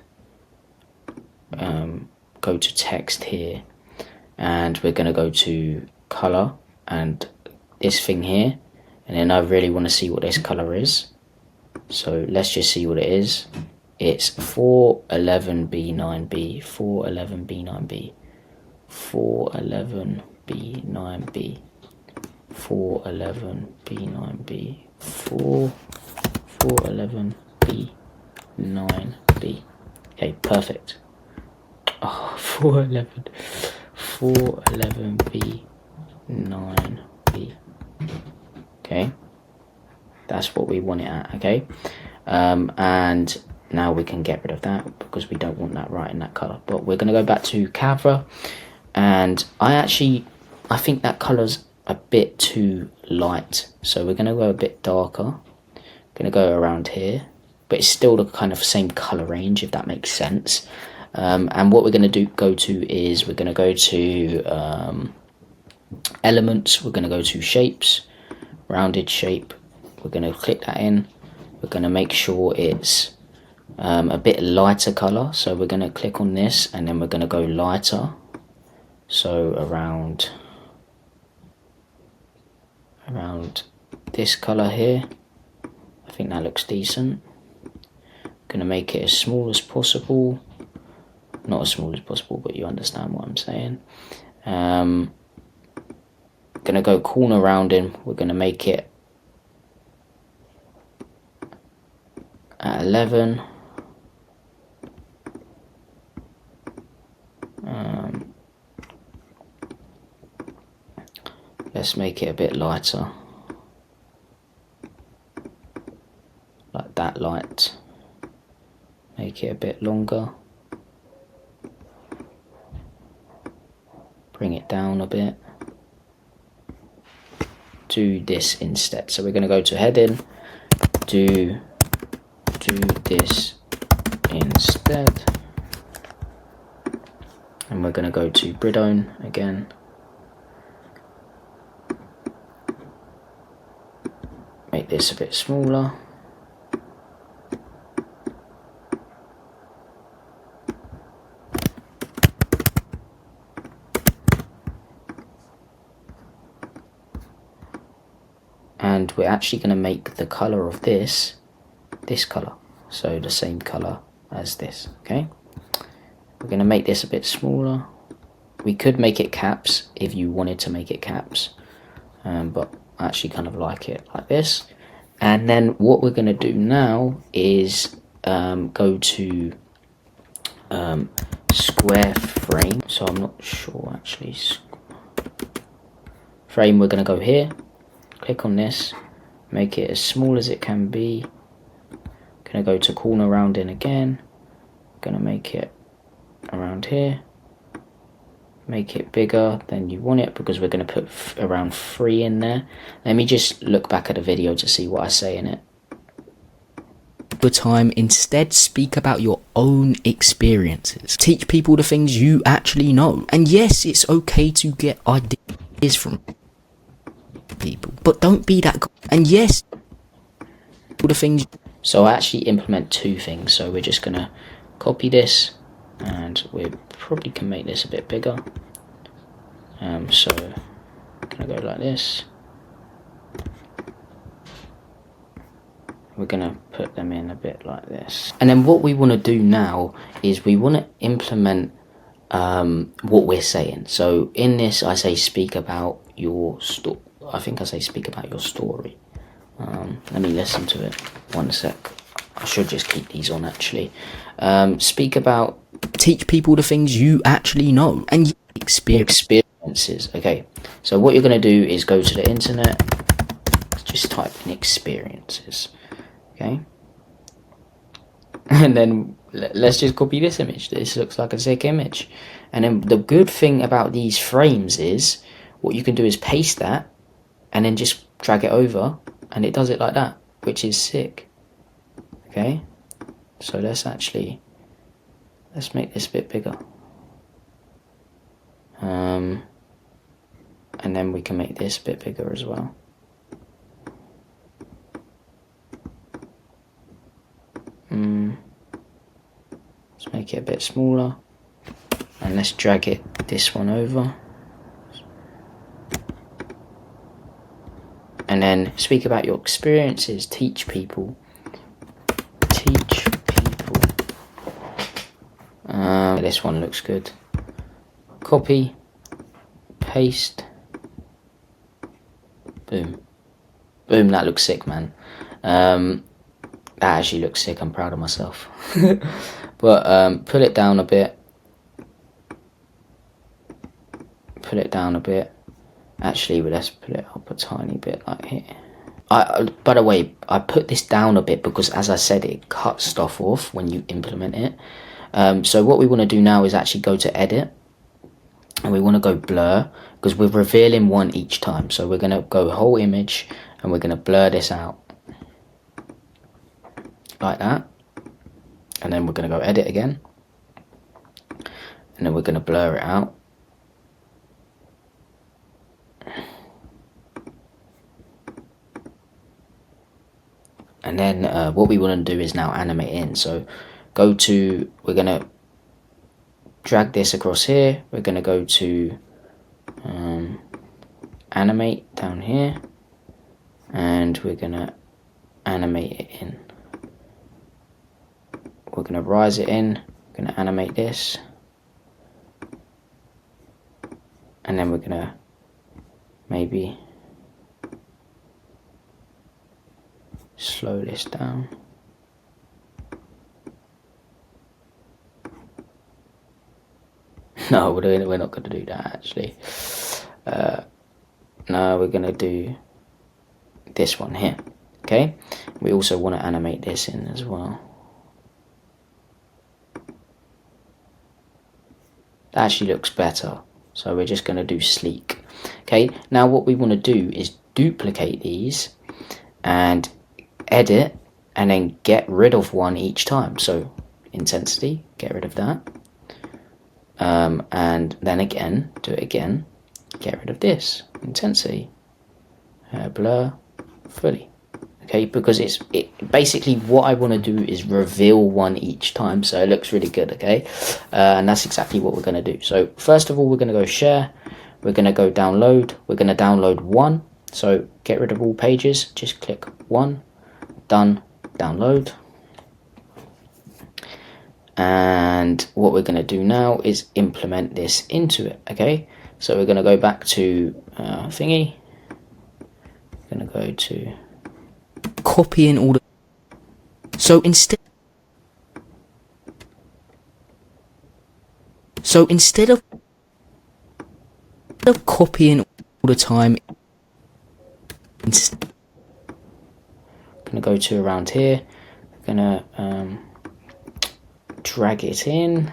go to text here, and we're going to go to color and this thing here, and then I really want to see what this color is. So let's just see what it is. It's 411B9B, 411B9B, 411B9B, 411B9B, 411B9B. Okay, perfect. Oh, 411B9B. Okay, that's what we want it at. Okay, and now we can get rid of that because we don't want that right in that color. But we're going to go back to Canva, and I think that color's a bit too light, so we're going to go a bit darker. Going to go around here, but it's still the kind of same color range, if that makes sense. And what we're going to go to is we're going to go to elements. We're going to go to shapes, rounded shape. We're going to click that in. We're going to make sure it's a bit lighter color, so we're going to click on this, and then we're going to go lighter, so around this color here. I think that looks decent. Going to make it as small as possible, not as small as possible, but you understand what I'm saying. Going to go corner rounding. We're going to make it at 11. Let's make it a bit lighter, like that light. Make it a bit longer. Bring it down a bit. Do this instead. So we're going to go to heading. Do this instead. And we're going to go to Bridone again. Make this a bit smaller. And we're actually going to make the color of this color, so the same color as this. Okay, we're going to make this a bit smaller. We could make it caps if you wanted to make it caps, but I actually kind of like it like this. And then what we're going to do now is go to square frame. So I'm not sure actually. Frame, we're going to go here. Click on this, make it as small as it can be. Gonna go to corner rounding again. Gonna make it around here. Make it bigger than you want it, because we're gonna put around 3 in there. Let me just look back at the video to see what I say in it. The time, instead speak about your own experiences. Teach people the things you actually know. And yes, it's okay to get ideas from people, but don't be that guy. And yes, the things. So I actually implement 2 things. So we're just gonna copy this, and we probably can make this a bit bigger. So gonna go like this. We're gonna put them in a bit like this. And then what we want to do now is we want to implement what we're saying. So in this, I say speak about your story. I think I say speak about your story. Let me listen to it. 1 sec. I should just keep these on actually. Speak about, teach people the things you actually know and experiences. Okay, so what you're going to do is go to the internet, just type in experiences. Okay, and then let's just copy this image. This looks like a sick image. And then the good thing about these frames is what you can do is paste that and then just drag it over and it does it like that, which is sick. Okay, so let's make this a bit bigger. And then we can make this a bit bigger as well. Let's make it a bit smaller. And let's drag this one over. And then speak about your experiences, teach people. This one looks good. Copy, paste, boom. Boom, that looks sick, man. That actually looks sick, I'm proud of myself. But pull it down a bit. Actually, let's put it up a tiny bit like here. By the way, I put this down a bit because, as I said, it cuts stuff off when you implement it. So what we want to do now is actually go to edit, and we want to go blur, because we're revealing one each time. So we're going to go whole image and we're going to blur this out like that, and then we're going to go edit again, and then we're going to blur it out. And then what we want to do is now animate in. So we're going to drag this across here. We're going to go to animate down here, and we're going to animate it in. We're going to rise it in. We're going to animate this, and then we're going to maybe slow this down. No, we're not going to do that actually. No, we're going to do this one here. Okay, we also want to animate this in as well. That actually looks better, so we're just going to do sleek. Okay, now what we want to do is duplicate these and edit, and then get rid of one each time. So intensity, get rid of that, and then again, do it again, get rid of this intensity, blur fully. Okay, because basically what I want to do is reveal one each time, so it looks really good. Okay, and that's exactly what we're going to do. So first of all, we're going to go share, we're going to go download, we're going to download one. So get rid of all pages, just click one, done, download. And what we're going to do now is implement this into it. Okay, so we're going to go back to thingy, we're going to go to copying all the, so instead of copying all the time, instead going to go to around here, we're going to drag it in,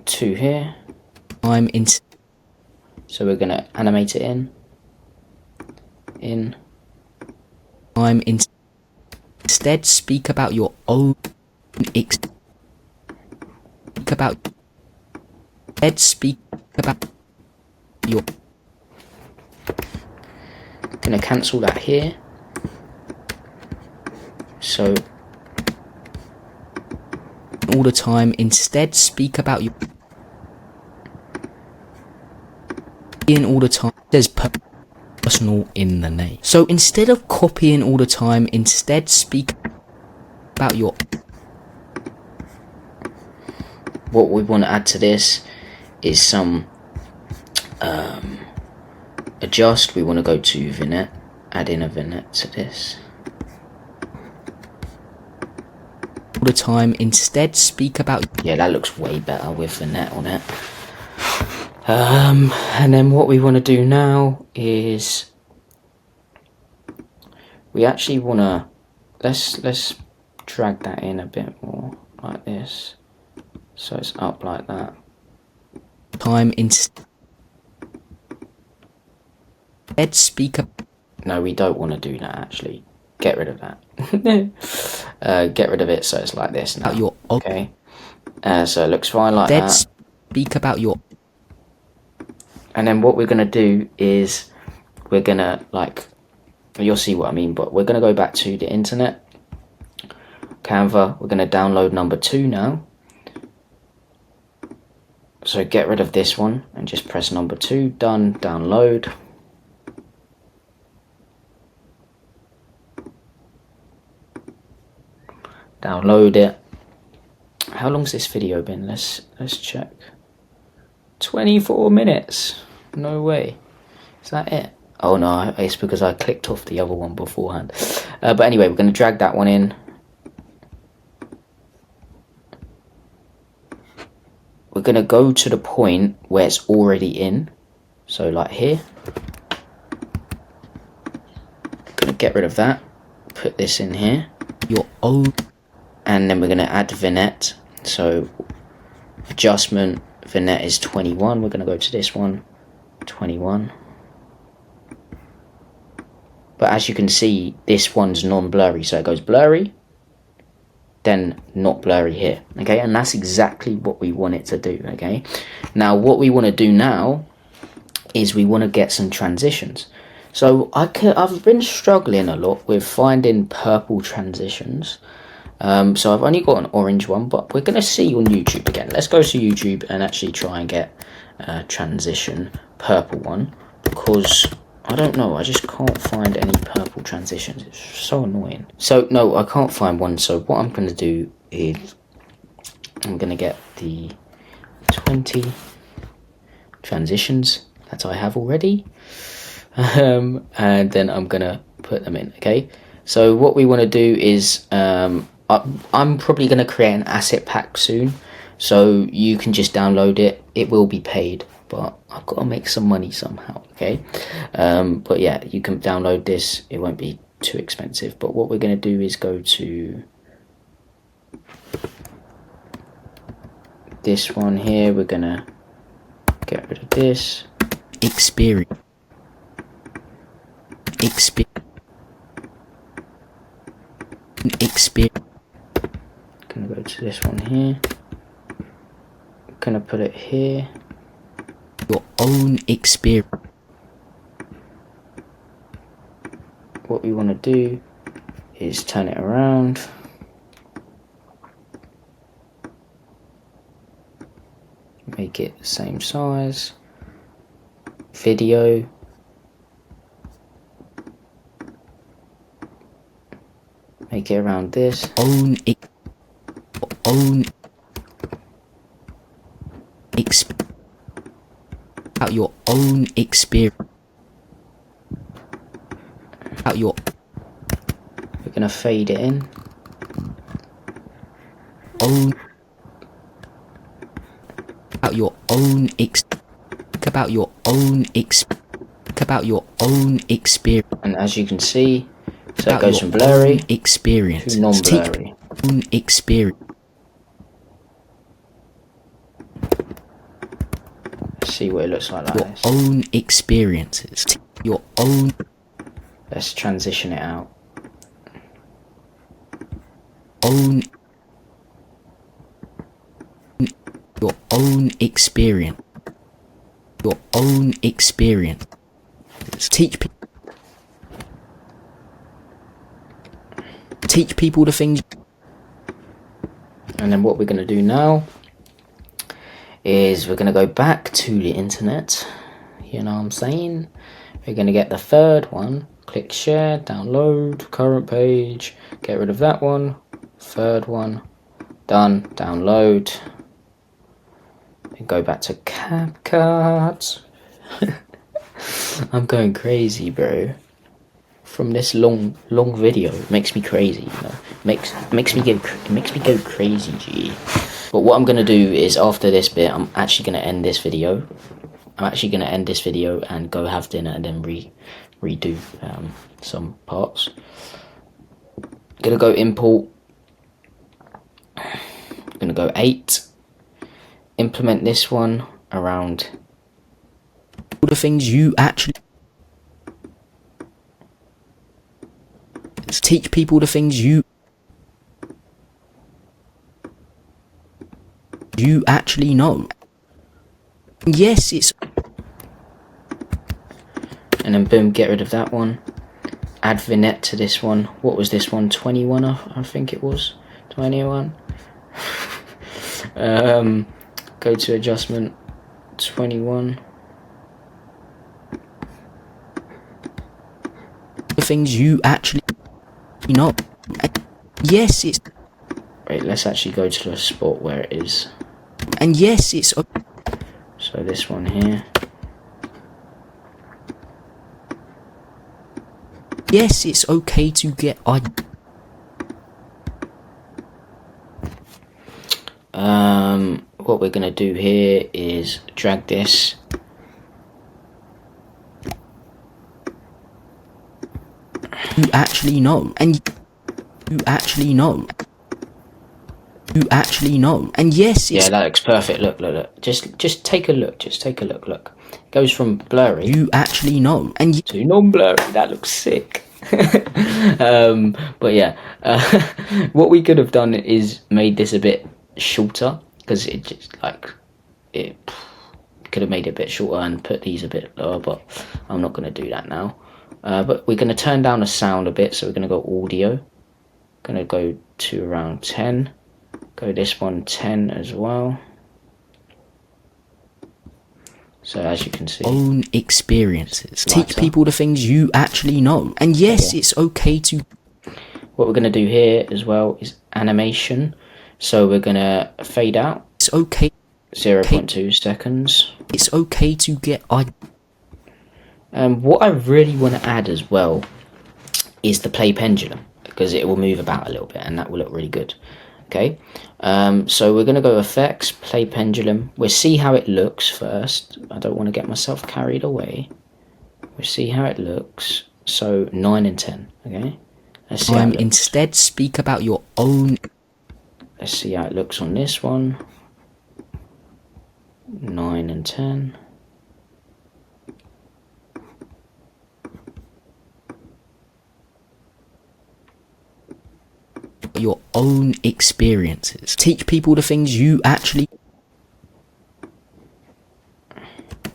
to here. So we're going to animate it in. Instead, speak about your own speak about your. Going to cancel that here. So all the time, instead speak about your all the time. There's personal in the name. So instead of copying all the time, instead speak about your what we want to add to this is some adjust. We want to go to vignette, add in a vignette to this. All the time, instead speak about... Yeah, that looks way better with vignette on it. And then what we want to do now is we actually want to let's drag that in a bit more like this, so it's up like that. Time instead speak up... No, we don't want to do that. Actually, get rid of that. Get rid of it so it's like this now. Your okay. So it looks fine like that. Speak about your... And then what we're gonna do is we're gonna, like, you'll see what I mean, but we're gonna go back to the internet, Canva. We're gonna download number 2 now. So get rid of this one and just press number 2. Done. Download. Download it. How long's this video been? Let's check. 24 minutes. No way. Is that it? Oh no, it's because I clicked off the other one beforehand. But anyway, we're going to drag that one in. We're going to go to the point where it's already in. So like here. Going to get rid of that. Put this in here. Your own. And then we're going to add vignette. So adjustment, vignette is 21. We're going to go to this one, 21. But as you can see, this one's non-blurry, so it goes blurry, then not blurry here, okay? And that's exactly what we want it to do, okay? Now, what we want to do now is we want to get some transitions. So I've been struggling a lot with finding purple transitions. So I've only got an orange one, but we're going to see on YouTube again. Let's go to YouTube and actually try and get a transition purple one, because I don't know, I just can't find any purple transitions. It's so annoying. So no, I can't find one. So what I'm going to do is I'm going to get the 20 transitions that I have already, and then I'm going to put them in, okay? So what we want to do is I'm probably going to create an asset pack soon, so you can just download it. It will be paid, but I've got to make some money somehow, okay? But yeah, you can download this. It won't be too expensive. But what we're going to do is go to this one here. We're going to get rid of this. Experience. Gonna go to this one here. Gonna put it here. Your own experience. What we want to do is turn it around. Make it the same size. Video. Make it around this. Own about your own experience. About your. We're gonna fade it in. Own. About your own about your own about your own experience. And as you can see, so it goes from blurry experience to non-blurry. Own experience. See what it looks like Your this. Own experiences. Your own. Let's transition it out. Own. Your own experience. Your own experience. Teach people the things. And then what we're going to do now is we're going to go back to the internet. You know what I'm saying? We're going to get the third one. Click share, download, current page. Get rid of that one. Third one. Done. Download. and go back to Capcut. I'm going crazy, bro. From this long video, it makes me crazy. You know, it makes me go crazy, G. But what I'm gonna do is after this bit, I'm actually gonna end this video. And go have dinner and then redo some parts. Gonna go import. Gonna go 8. Implement this one around all the things you actually teach people the things you actually know. Yes, it's, and then boom, get rid of that one. Add vignette to this one. What was this one? 21, I think it was 21. Go to adjustment, 21. The things you actually know. Yes, it's. Wait, let's actually go to the spot where it is. And yes, it's. So this one here. Yes, it's okay to get. What we're gonna do here is drag this. You actually know, and you actually know. You actually know, and yes, it's, yeah, that looks perfect. Look. Just take a look. Look. It goes from blurry. You actually know, and to non-blurry. That looks sick. But yeah, what we could have done is made this a bit shorter, because it just it could have made it a bit shorter and put these a bit lower, but I'm not going to do that now. But we're going to turn down the sound a bit, so we're going to go audio. Going to go to around 10. Go this one 10 as well. So as you can see, own experiences. Teach people the things you actually know. And yes, it's okay to. What we're going to do here as well is animation. So we're going to fade out. It's okay. 0.2 seconds. It's okay to get. What I really want to add as well is the play pendulum, because it will move about a little bit and that will look really good. Okay, so we're going to go effects, play pendulum. We'll see how it looks first. I don't want to get myself carried away. We'll see how it looks. So 9 and 10. Okay, let's see. Instead, speak about your own. Let's see how it looks on this one. 9 and 10. Your own experiences. Teach people the things you actually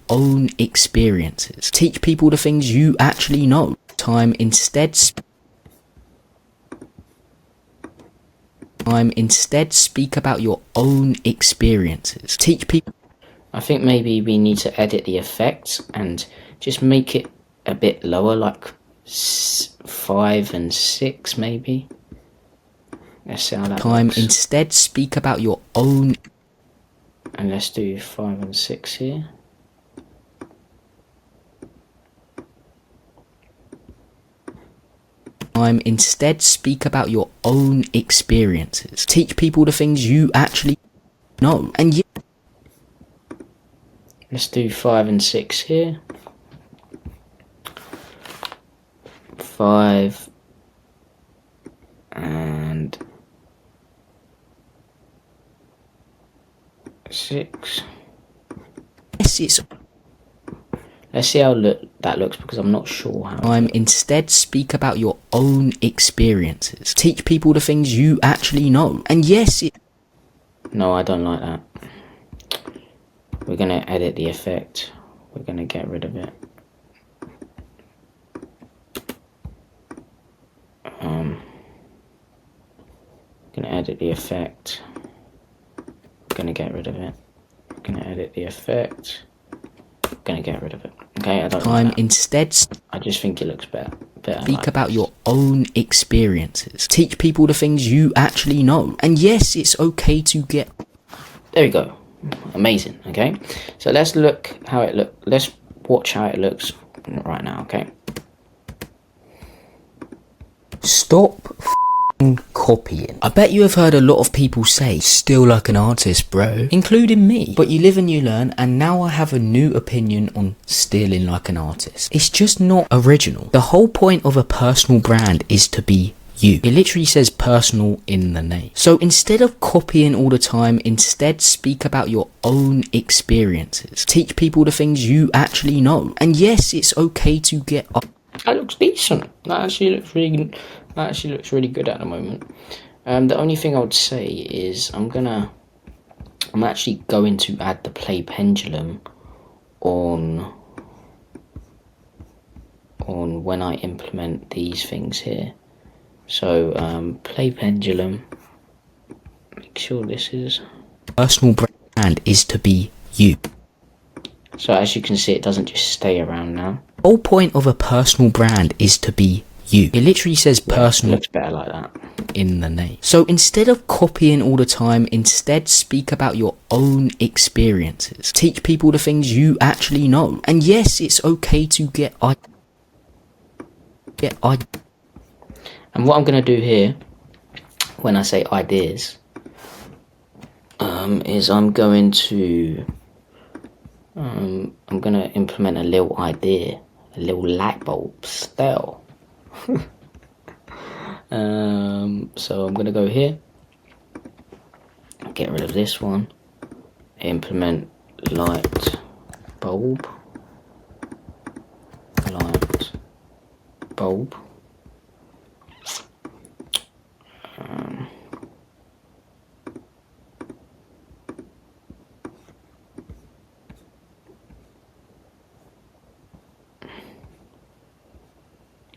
own experiences. Teach people the things you actually know. Instead speak about your own experiences. Teach people. I think maybe we need to edit the effects and just make it a bit lower, like 5 and 6 maybe. Let's see how that works. Instead speak about your own. And let's do 5 and 6 here. Instead speak about your own experiences. Teach people the things you actually know. And let's do 5 and 6 here. 5 and 6. Let's see how that looks, because I'm not sure how. Instead speak about your own experiences. Teach people the things you actually know. And yes, no, I don't like that. We're going to edit the effect. We're going to get rid of it. Going to edit the effect. Going to get rid of it. Going to edit the effect. Going to get rid of it. Okay, I don't like that. Instead, I just think it looks better. Speak about your own experiences. Teach people the things you actually know. And yes, it's okay to get. There we go. Amazing. Okay, so let's look how it look. Let's watch how it looks right now. Okay, stop copying. I bet you have heard a lot of people say, still like an artist, bro, including me. But you live and you learn, and now I have a new opinion on stealing like an artist. It's just not original. The whole point of a personal brand is to be you. It literally says personal in the name. So instead of copying all the time, instead speak about your own experiences. Teach people the things you actually know. And yes, it's okay to get up. That looks decent. That actually looks really good. That actually looks really good at the moment. The only thing I would say is I'm actually going to add the play pendulum on when I implement these things here. So play pendulum. Make sure this is personal brand is to be you. So as you can see, it doesn't just stay around now. The whole point of a personal brand is to be you. It literally says personal. Looks better like that in the name. So instead of copying all the time, instead speak about your own experiences. Teach people the things you actually know. And yes, it's okay to get And what I'm going to do here, when I say ideas, is I'm going to implement a little idea, a little light bulb style. So I'm going to go here, get rid of this one, implement light bulb, light bulb.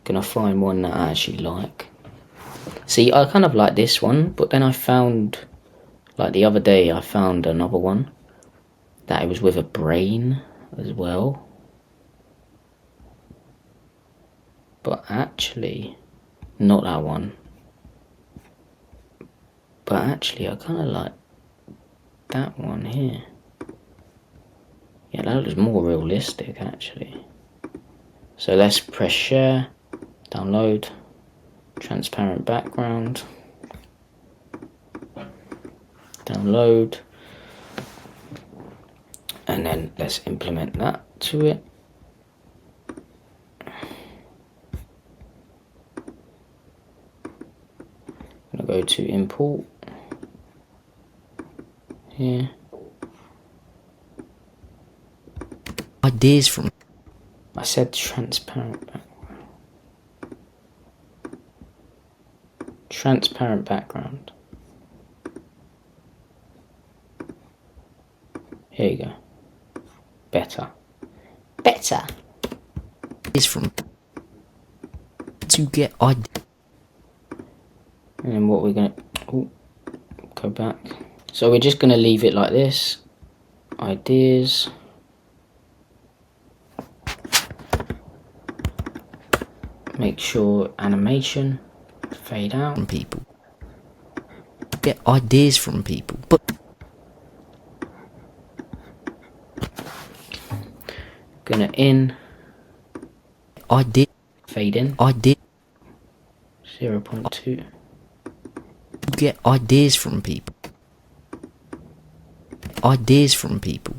Gonna find one that I actually like. See, I kind of like this one, but then I found, like the other day, I found another one that it was with a brain as well. But actually, not that one. But actually, I kind of like that one here. Yeah, that looks more realistic, actually. So let's press share, download, transparent background, download, and then let's implement that to it. I'm gonna go to import here. Ideas from, I said transparent background. Transparent background. Here you go. Better. Better. Is from to get ideas. And then what we're gonna go back. So we're just gonna leave it like this. Ideas. Make sure animation, fade out from people. Get ideas from people, but gonna in idea, fade in, idea 0.2. Get ideas from people. Ideas from people.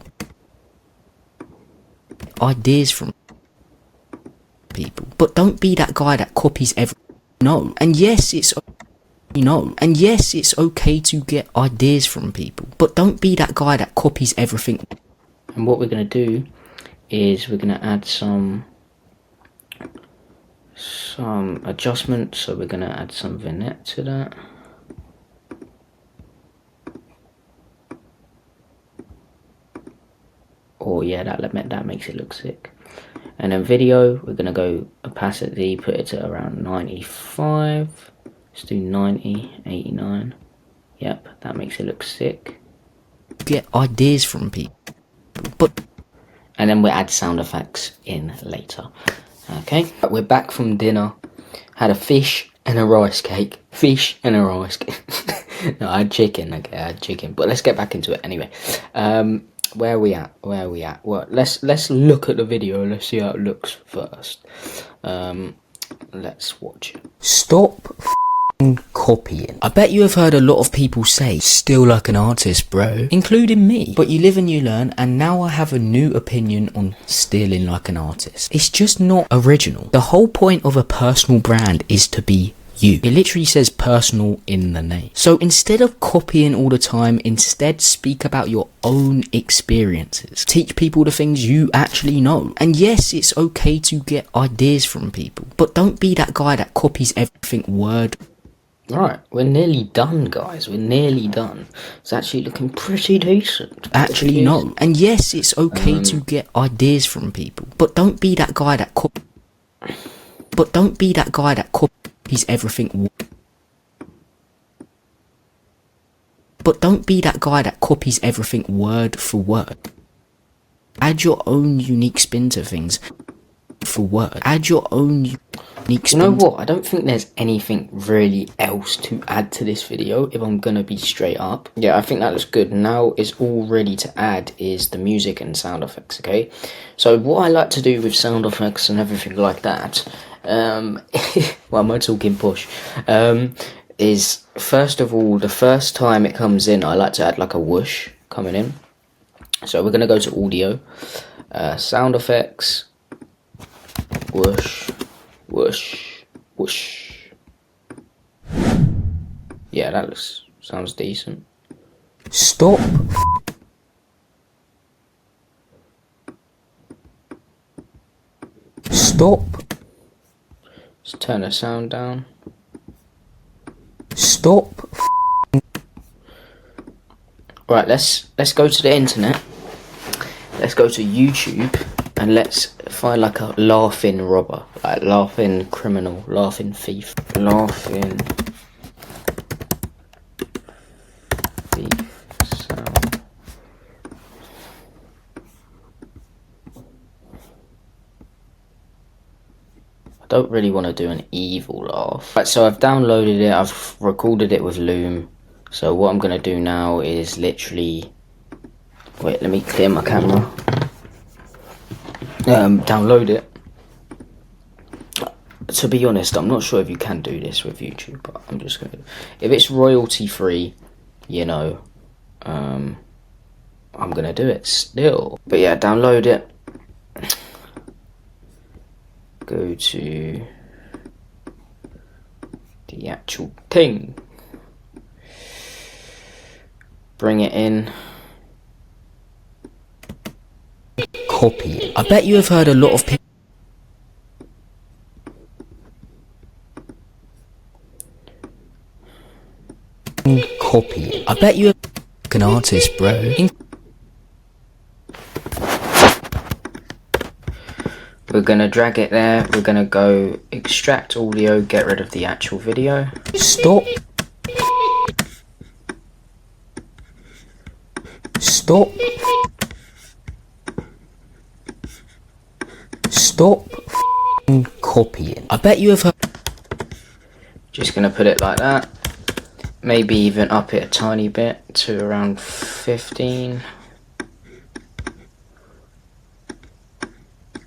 Ideas from people. But don't be that guy that copies everything. No. And yes, it's and yes, it's okay to get ideas from people. But don't be that guy that copies everything. And what we're gonna do is we're gonna add some adjustments. So we're gonna add some vignette to that. Oh yeah, that makes it look sick. And then video, we're gonna go opacity, put it to around 95. Let's do 90, 89. Yep, that makes it look sick. Get ideas from people, and then we'll add sound effects in later. Okay, we're back from dinner. Had a fish and a rice cake. Fish and a rice cake. No, I had chicken. Okay, I had chicken. But let's get back into it anyway. Where are we at? Well, let's look at the video. Let's see how it looks first. Let's watch it. Stop copying. I bet you have heard a lot of people say, still like an artist, bro, including me. But you live and you learn, and now I have a new opinion on stealing like an artist. It's just not original. The whole point of a personal brand is to be you. It literally says personal in the name. So instead of copying all the time, instead speak about your own experiences. Teach people the things you actually know. And yes, it's okay to get ideas from people, but don't be that guy that copies everything word. Right, we're nearly done, guys. We're nearly done. It's actually looking pretty decent. Actually, no. And yes, it's okay to get ideas from people, but don't be that guy that copies everything. But don't be that guy that copies everything word for word. Add your own unique spin to things. For word. Add your own unique spin. You know what? I don't think there's anything really else to add to this video, if I'm gonna be straight up. Yeah, I think that looks good. Now is all ready to add is the music and sound effects, okay? So what I like to do with sound effects and everything like that, well, am I talking push? Is first of all, the first time it comes in, I like to add like a whoosh coming in. So we're gonna go to audio, sound effects, whoosh, whoosh, whoosh. Yeah, that sounds decent. Stop. Stop. Let's turn the sound down. Stop. Right, let's go to the internet. Let's go to YouTube and let's find like a laughing robber, like laughing criminal, laughing thief, laughing thief sound. I don't really want to do an evil laugh. Right, so I've downloaded it, I've recorded it with Loom. So what I'm going to do now is literally... Wait, let me clear my camera. Download it. To be honest, I'm not sure if you can do this with YouTube, but I'm just going to... If it's royalty free, you know, I'm going to do it still. But yeah, download it. Go to the actual thing. Bring it in. Copy it. I bet you have heard a lot of people. Copy it. I bet you have an artist, bro. We're gonna drag it there. We're gonna go extract audio, get rid of the actual video. Stop. Stop. Stop copying. I bet you have heard. Just gonna put it like that. Maybe even up it a tiny bit to around 15.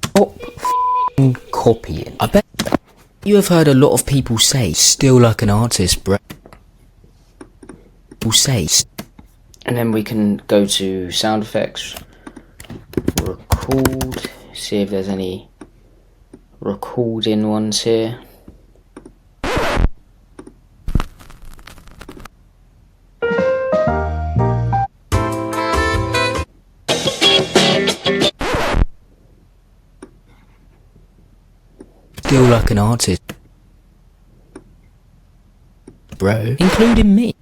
Stop copying. I bet you have heard a lot of people say, still like an artist, bro. People say. And then we can go to sound effects, record, see if there's any recording ones here. Still like an artist, bro, including me.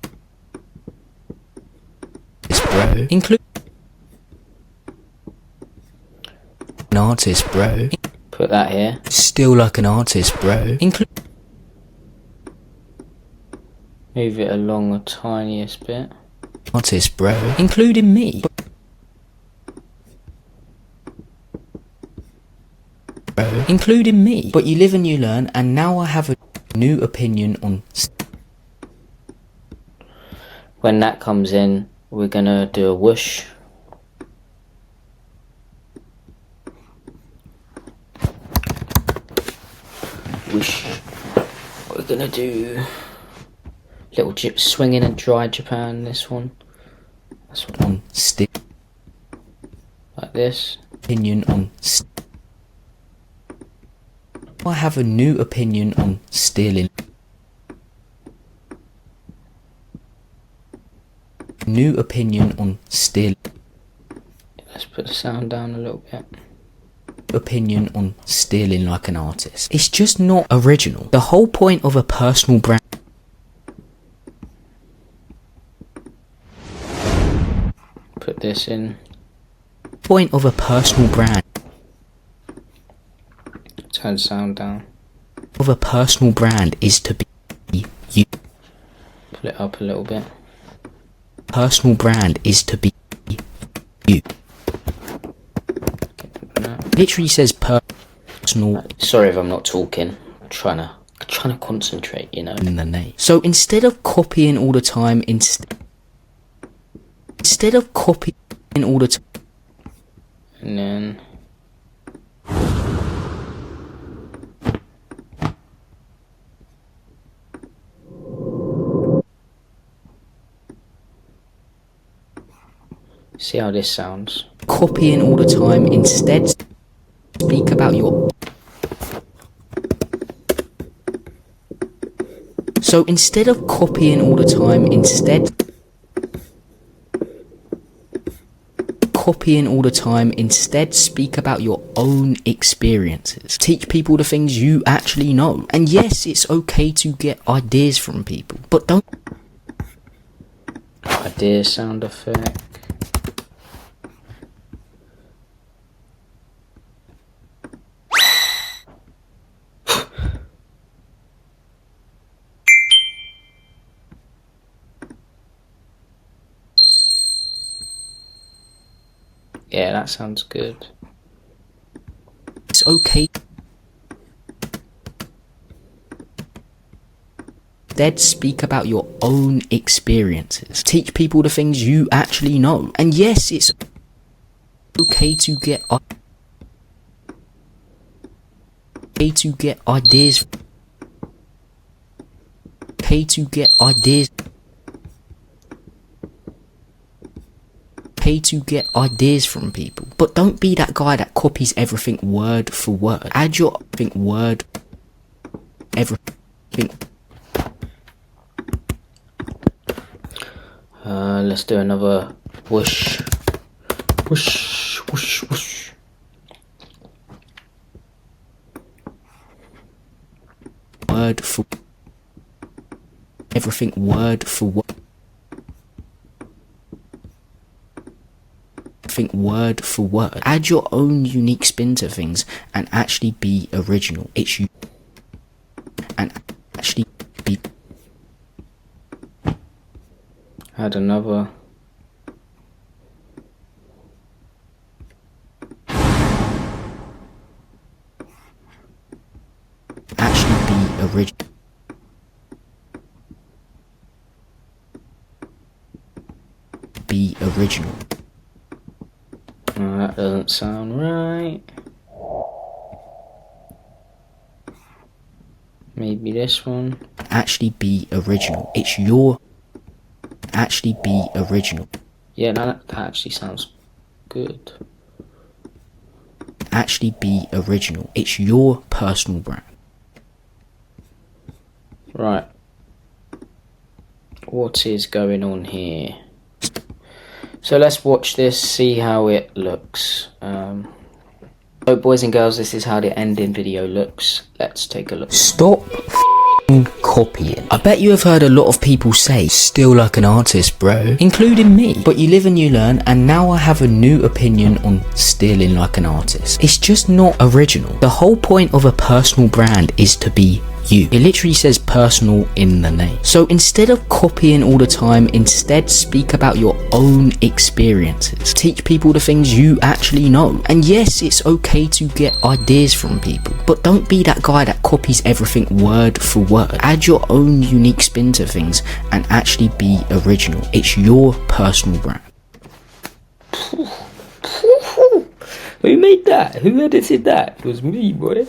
Bro, include an artist, bro. Put that here. Still like an artist, bro. Include. Move it along the tiniest bit. Artist, bro, including me. Bro, including me. But you live and you learn, and now I have a new opinion on. when that comes in, we're gonna do a whoosh. Whoosh. We're gonna do little swinging and dry Japan. This one. That's what on still. Like this. Opinion on. I have a new opinion on stealing. New opinion on stealing. Let's put the sound down a little bit. Opinion on stealing like an artist. It's just not original. The whole point of a personal brand. Put this in. Point of a personal brand. Turn the sound down. Of a personal brand is to be you. Pull it up a little bit. Personal brand is to be you. Literally says personal. Sorry if I'm not talking. I'm trying to concentrate, you know. In the name. So instead of copying all the time, instead of copying all the time, and then see how this sounds. Copying all the time, instead speak about your. So instead of copying all the time, instead speak about your own experiences. Teach people the things you actually know. And yes, it's okay to get ideas from people, but don't. Idea sound effect. Yeah, that sounds good. It's okay. Instead, speak about your own experiences. Teach people the things you actually know. And yes, it's okay to get ideas. Okay to get ideas. To get ideas from people, but don't be that guy that copies everything word for word. Add your word everything. Let's do another whoosh, whoosh, whoosh, whoosh. Word for everything. Word for word. Word for word. Add your own unique spin to things and actually be original. It's you. And actually be. Add another. Actually be original. Be original. That doesn't sound right. Maybe this one. Actually be original. It's your. Actually be original. Yeah, that actually sounds good. Actually be original. It's your personal brand. Right. What is going on here? So let's watch this, see how it looks. So boys and girls, this is how the ending video looks. Let's take a look. Stop copying. I bet you have heard a lot of people say, still like an artist, bro, including me. But you live and you learn, and now I have a new opinion on stealing like an artist. It's just not original. The whole point of a personal brand is to be you. It literally says personal in the name. So instead of copying all the time, instead speak about your own experiences. Teach people the things you actually know. And yes, it's okay to get ideas from people, but don't be that guy that copies everything word for word. Add your own unique spin to things and actually be original. It's your personal brand. Who made that? Who edited that? It was me, boy.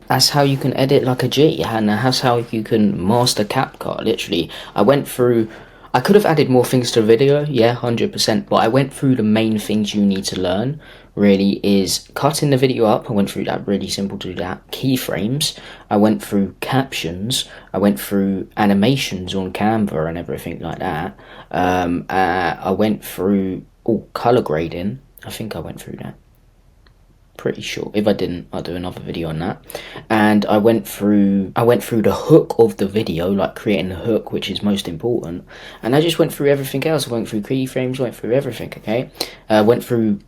That's how you can edit like a G, and that's how you can master Capcut. Literally, I could have added more things to the video, yeah, 100%, but I went through the main things you need to learn, really, is cutting the video up. I went through that, really simple to do that. Keyframes, I went through captions, I went through animations on Canva and everything like that. I went through color grading. I think I went through that. Pretty sure. If I didn't, I'll do another video on that. And I went through the hook of the video, like creating the hook, which is most important. And I just went through everything else. I went through keyframes, went through everything, okay? Went through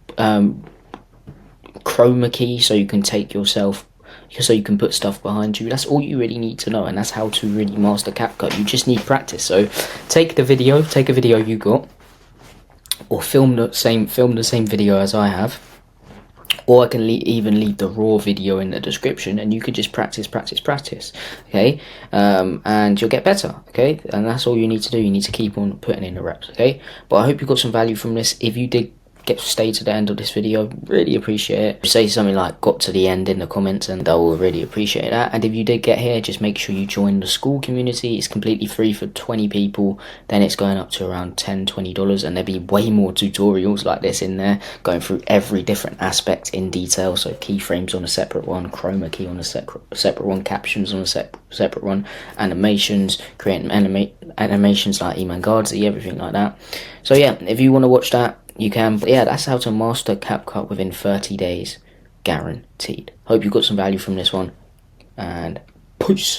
chroma key, so you can put stuff behind you. That's all you really need to know, and that's how to really master Capcut. You just need practice. So take a video you got, or film the same video as I have. Or I can even leave the raw video in the description, and you could just practice, okay? And you'll get better, okay? And that's all you need to do. You need to keep on putting in the reps, okay? But I hope you got some value from this. If you did stay to the end of this video, really appreciate it. Say something like got to the end in the comments, and I will really appreciate that. And if you did get here, just make sure you join the school community. It's completely free for 20 people. Then it's going up to around $10-20, and there'll be way more tutorials like this in there, going through every different aspect in detail. So keyframes on a separate one, chroma key on a separate one, captions on a separate one, animations, creating animations like Eman Guardsy, everything like that. So yeah, if you want to watch that, you can. But yeah, that's how to master Capcut within 30 days, guaranteed. Hope you got some value from this one, and peace.